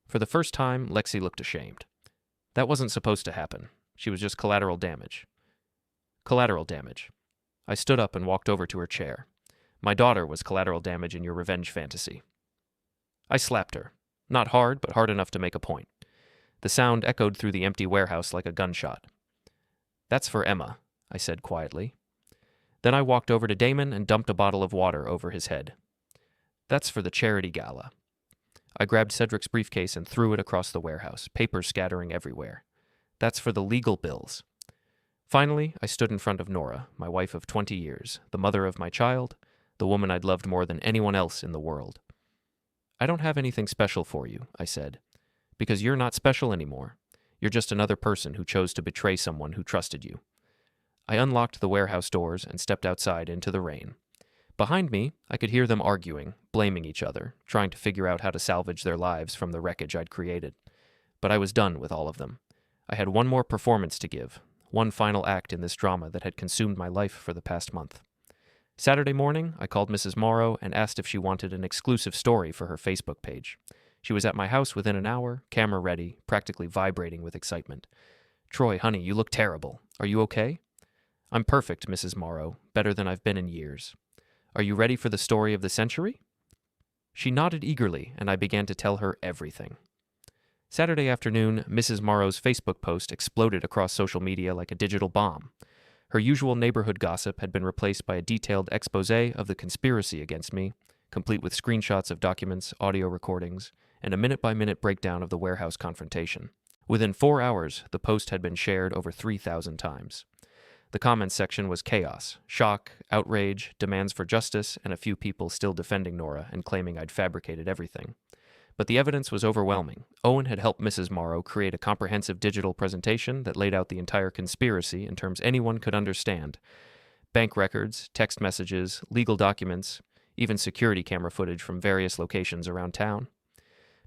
Speaker 1: For the first time, Lexi looked ashamed. That wasn't supposed to happen. She was just collateral damage. Collateral damage. I stood up and walked over to her chair. My daughter was collateral damage in your revenge fantasy. I slapped her. Not hard, but hard enough to make a point. The sound echoed through the empty warehouse like a gunshot. That's for Emma, I said quietly. Then I walked over to Damon and dumped a bottle of water over his head. That's for the charity gala. I grabbed Cedric's briefcase and threw it across the warehouse, papers scattering everywhere. That's for the legal bills. Finally, I stood in front of Nora, my wife of 20 years, the mother of my child, the woman I'd loved more than anyone else in the world. I don't have anything special for you, I said, because you're not special anymore. You're just another person who chose to betray someone who trusted you. I unlocked the warehouse doors and stepped outside into the rain. Behind me, I could hear them arguing, blaming each other, trying to figure out how to salvage their lives from the wreckage I'd created. But I was done with all of them. I had one more performance to give, one final act in this drama that had consumed my life for the past month. Saturday morning, I called Mrs. Morrow and asked if she wanted an exclusive story for her Facebook page. She was at my house within an hour, camera ready, practically vibrating with excitement. Troy, honey, you look terrible. Are you okay? I'm perfect, Mrs. Morrow, better than I've been in years. Are you ready for the story of the century? She nodded eagerly, and I began to tell her everything. Saturday afternoon, Mrs. Morrow's Facebook post exploded across social media like a digital bomb. Her usual neighborhood gossip had been replaced by a detailed exposé of the conspiracy against me, complete with screenshots of documents, audio recordings, and a minute-by-minute breakdown of the warehouse confrontation. Within 4 hours, the post had been shared over 3,000 times. The comments section was chaos, shock, outrage, demands for justice, and a few people still defending Nora and claiming I'd fabricated everything. But the evidence was overwhelming. Owen had helped Mrs. Morrow create a comprehensive digital presentation that laid out the entire conspiracy in terms anyone could understand. Bank records, text messages, legal documents, even security camera footage from various locations around town.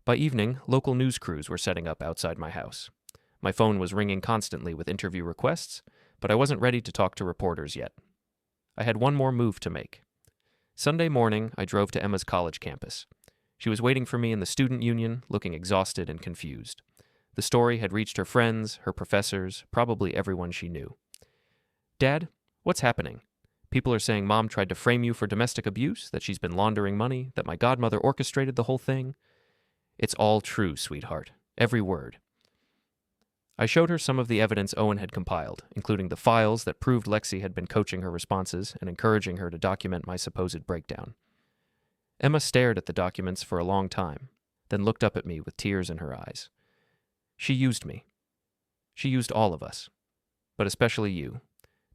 Speaker 1: By evening, local news crews were setting up outside my house. My phone was ringing constantly with interview requests, but I wasn't ready to talk to reporters yet. I had one more move to make. Sunday morning, I drove to Emma's college campus. She was waiting for me in the student union, looking exhausted and confused. The story had reached her friends, her professors, probably everyone she knew. Dad, what's happening? People are saying Mom tried to frame you for domestic abuse, that she's been laundering money, that my godmother orchestrated the whole thing. It's all true, sweetheart. Every word. I showed her some of the evidence Owen had compiled, including the files that proved Lexi had been coaching her responses and encouraging her to document my supposed breakdown. Emma stared at the documents for a long time, then looked up at me with tears in her eyes. She used me. She used all of us, but especially you,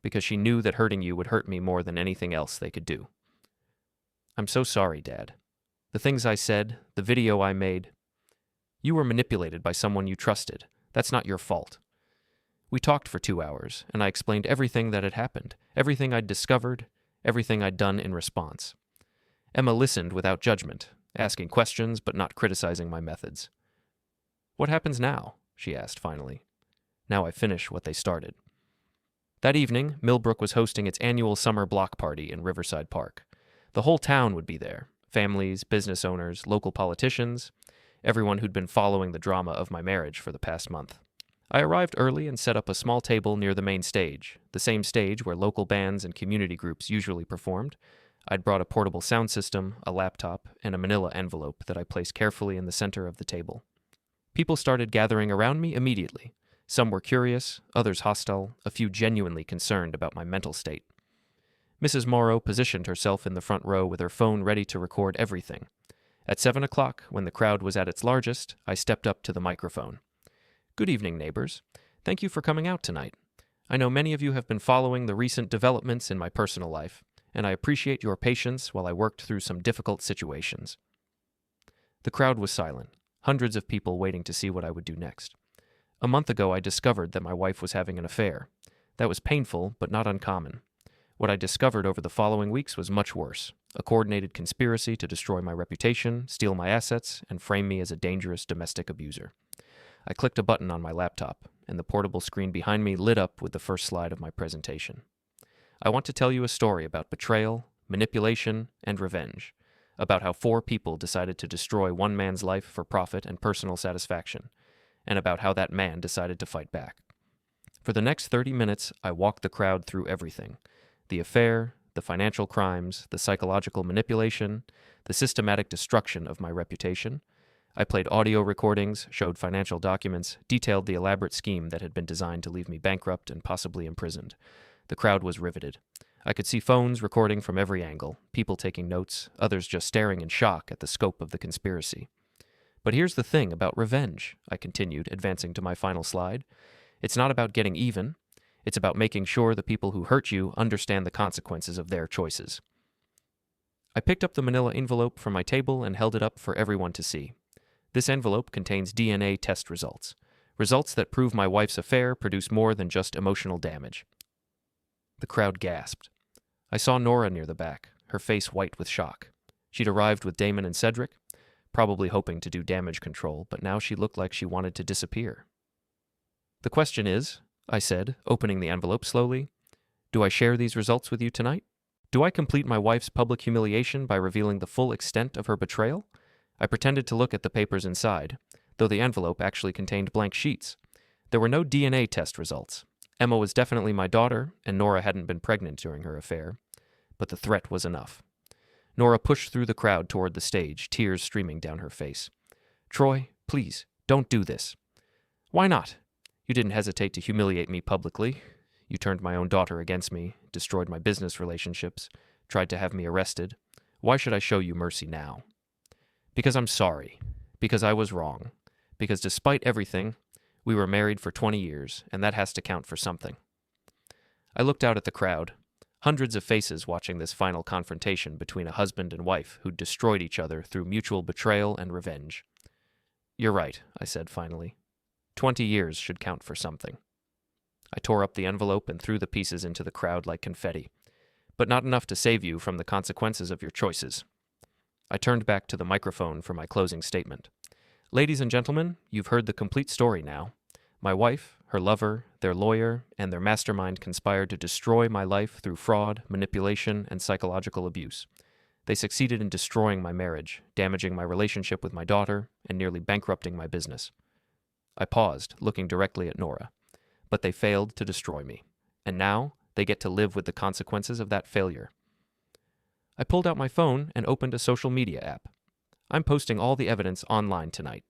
Speaker 1: because she knew that hurting you would hurt me more than anything else they could do. I'm so sorry, Dad. The things I said, the video I made. You were manipulated by someone you trusted. That's not your fault. We talked for 2 hours, and I explained everything that had happened, everything I'd discovered, everything I'd done in response. Emma listened without judgment, asking questions but not criticizing my methods. What happens now? She asked finally. Now I finish what they started. That evening, Millbrook was hosting its annual summer block party in Riverside Park. The whole town would be there: families, business owners, local politicians, everyone who'd been following the drama of my marriage for the past month. I arrived early and set up a small table near the main stage, the same stage where local bands and community groups usually performed. I'd brought a portable sound system, a laptop, and a manila envelope that I placed carefully in the center of the table. People started gathering around me immediately. Some were curious, others hostile, a few genuinely concerned about my mental state. Mrs. Morrow positioned herself in the front row with her phone ready to record everything. At 7 o'clock, when the crowd was at its largest, I stepped up to the microphone. "Good evening, neighbors. Thank you for coming out tonight. I know many of you have been following the recent developments in my personal life, and I appreciate your patience while I worked through some difficult situations." The crowd was silent, hundreds of people waiting to see what I would do next. A month ago, I discovered that my wife was having an affair. That was painful, but not uncommon. What I discovered over the following weeks was much worse: a coordinated conspiracy to destroy my reputation, steal my assets, and frame me as a dangerous domestic abuser. I clicked a button on my laptop, and the portable screen behind me lit up with the first slide of my presentation. I want to tell you a story about betrayal, manipulation, and revenge, about how 4 people decided to destroy one man's life for profit and personal satisfaction, and about how that man decided to fight back. For the next 30 minutes, I walked the crowd through everything: the affair, the financial crimes, the psychological manipulation, the systematic destruction of my reputation. I played audio recordings, showed financial documents, detailed the elaborate scheme that had been designed to leave me bankrupt and possibly imprisoned. The crowd was riveted. I could see phones recording from every angle, people taking notes, others just staring in shock at the scope of the conspiracy. But here's the thing about revenge, I continued, advancing to my final slide. It's not about getting even. It's about making sure the people who hurt you understand the consequences of their choices. I picked up the manila envelope from my table and held it up for everyone to see. This envelope contains DNA test results that prove my wife's affair produced more than just emotional damage. The crowd gasped. I saw Nora near the back, her face white with shock. She'd arrived with Damon and Cedric, probably hoping to do damage control, but now she looked like she wanted to disappear. "The question is," I said, opening the envelope slowly, "do I share these results with you tonight? Do I complete my wife's public humiliation by revealing the full extent of her betrayal?" I pretended to look at the papers inside, though the envelope actually contained blank sheets. There were no DNA test results. Emma was definitely my daughter, and Nora hadn't been pregnant during her affair. But the threat was enough. Nora pushed through the crowd toward the stage, tears streaming down her face. "Troy, please, don't do this." "Why not? You didn't hesitate to humiliate me publicly. You turned my own daughter against me, destroyed my business relationships, tried to have me arrested. Why should I show you mercy now?" "Because I'm sorry. Because I was wrong. Because despite everything, we were married for 20 years, and that has to count for something." I looked out at the crowd, hundreds of faces watching this final confrontation between a husband and wife who'd destroyed each other through mutual betrayal and revenge. "You're right," I said finally. 20 years should count for something." I tore up the envelope and threw the pieces into the crowd like confetti, but not enough to save you from the consequences of your choices. I turned back to the microphone for my closing statement. "Ladies and gentlemen, you've heard the complete story now. My wife, her lover, their lawyer, and their mastermind conspired to destroy my life through fraud, manipulation, and psychological abuse. They succeeded in destroying my marriage, damaging my relationship with my daughter, and nearly bankrupting my business." I paused, looking directly at Nora. "But they failed to destroy me, and now they get to live with the consequences of that failure." I pulled out my phone and opened a social media app. I'm posting all the evidence online tonight.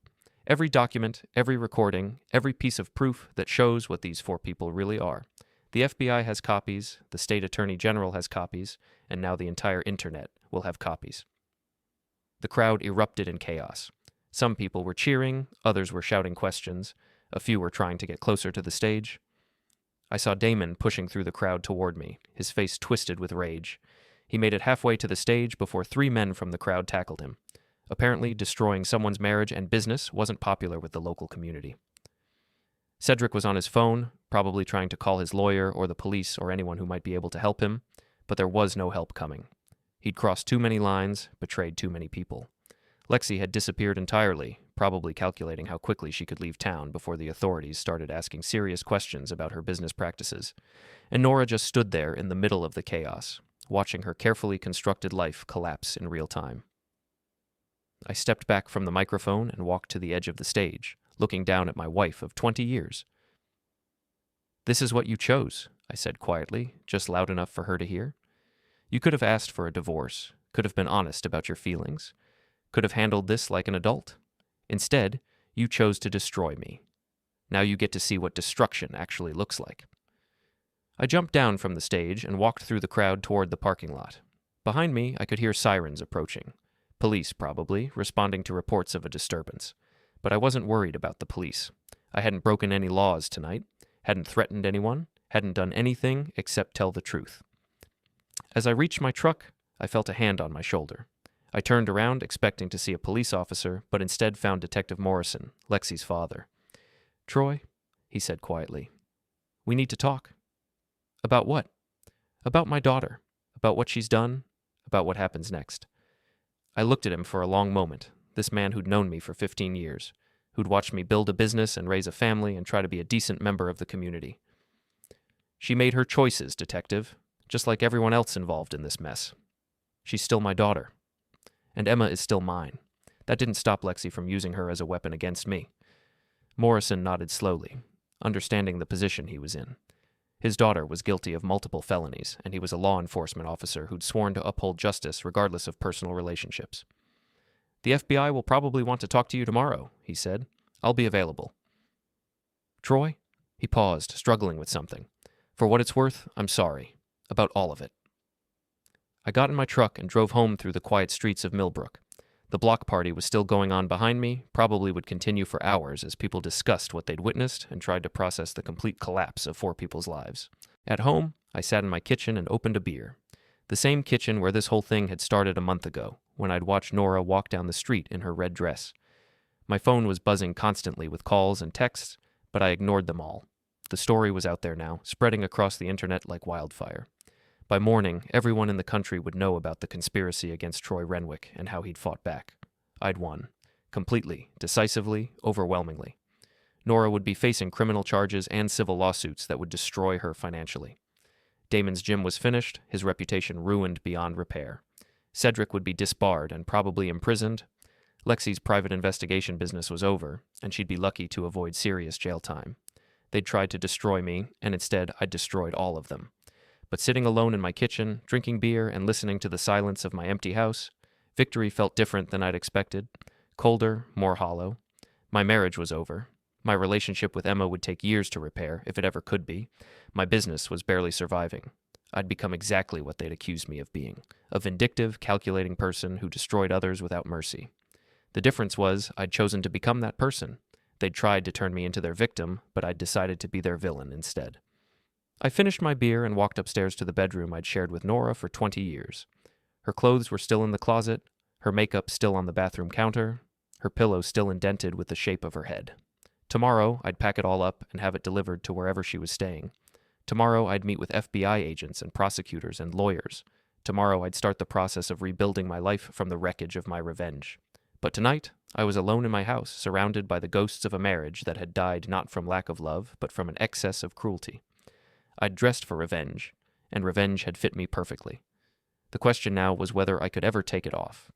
Speaker 1: Every document, every recording, every piece of proof that shows what these 4 people really are. The FBI has copies, the state attorney general has copies, and now the entire internet will have copies. The crowd erupted in chaos. Some people were cheering, others were shouting questions, a few were trying to get closer to the stage. I saw Damon pushing through the crowd toward me, his face twisted with rage. He made it halfway to the stage before 3 men from the crowd tackled him. Apparently, destroying someone's marriage and business wasn't popular with the local community. Cedric was on his phone, probably trying to call his lawyer or the police or anyone who might be able to help him, but there was no help coming. He'd crossed too many lines, betrayed too many people. Lexi had disappeared entirely, probably calculating how quickly she could leave town before the authorities started asking serious questions about her business practices. And Nora just stood there in the middle of the chaos, watching her carefully constructed life collapse in real time. I stepped back from the microphone and walked to the edge of the stage, looking down at my wife of 20 years. "This is what you chose," I said quietly, just loud enough for her to hear. "You could have asked for a divorce, could have been honest about your feelings, could have handled this like an adult. Instead, you chose to destroy me. Now you get to see what destruction actually looks like." I jumped down from the stage and walked through the crowd toward the parking lot. Behind me, I could hear sirens approaching. Police, probably, responding to reports of a disturbance. But I wasn't worried about the police. I hadn't broken any laws tonight, hadn't threatened anyone, hadn't done anything except tell the truth. As I reached my truck, I felt a hand on my shoulder. I turned around, expecting to see a police officer, but instead found Detective Morrison, Lexi's father. "Troy," he said quietly, "we need to talk." "About what?" "About my daughter, about what she's done, about what happens next." I looked at him for a long moment, this man who'd known me for 15 years, who'd watched me build a business and raise a family and try to be a decent member of the community. "She made her choices, Detective, just like everyone else involved in this mess. She's still my daughter. And Emma is still mine. That didn't stop Lexi from using her as a weapon against me." Morrison nodded slowly, understanding the position he was in. His daughter was guilty of multiple felonies, and he was a law enforcement officer who'd sworn to uphold justice regardless of personal relationships. "The FBI will probably want to talk to you tomorrow," he said. "I'll be available." "Troy?" He paused, struggling with something. "For what it's worth, I'm sorry. About all of it." I got in my truck and drove home through the quiet streets of Millbrook. The block party was still going on behind me, probably would continue for hours as people discussed what they'd witnessed and tried to process the complete collapse of 4 people's lives. At home, I sat in my kitchen and opened a beer. The same kitchen where this whole thing had started a month ago, when I'd watched Nora walk down the street in her red dress. My phone was buzzing constantly with calls and texts, but I ignored them all. The story was out there now, spreading across the internet like wildfire. By morning, everyone in the country would know about the conspiracy against Troy Renwick and how he'd fought back. I'd won. Completely, decisively, overwhelmingly. Nora would be facing criminal charges and civil lawsuits that would destroy her financially. Damon's gym was finished, his reputation ruined beyond repair. Cedric would be disbarred and probably imprisoned. Lexi's private investigation business was over, and she'd be lucky to avoid serious jail time. They'd tried to destroy me, and instead I'd destroyed all of them. But sitting alone in my kitchen, drinking beer and listening to the silence of my empty house, victory felt different than I'd expected. Colder, more hollow. My marriage was over. My relationship with Emma would take years to repair, if it ever could be. My business was barely surviving. I'd become exactly what they'd accused me of being, a vindictive, calculating person who destroyed others without mercy. The difference was I'd chosen to become that person. They'd tried to turn me into their victim, but I'd decided to be their villain instead. I finished my beer and walked upstairs to the bedroom I'd shared with Nora for 20 years. Her clothes were still in the closet, her makeup still on the bathroom counter, her pillow still indented with the shape of her head. Tomorrow, I'd pack it all up and have it delivered to wherever she was staying. Tomorrow, I'd meet with FBI agents and prosecutors and lawyers. Tomorrow, I'd start the process of rebuilding my life from the wreckage of my revenge. But tonight, I was alone in my house, surrounded by the ghosts of a marriage that had died not from lack of love, but from an excess of cruelty. I'd dressed for revenge, and revenge had fit me perfectly. The question now was whether I could ever take it off.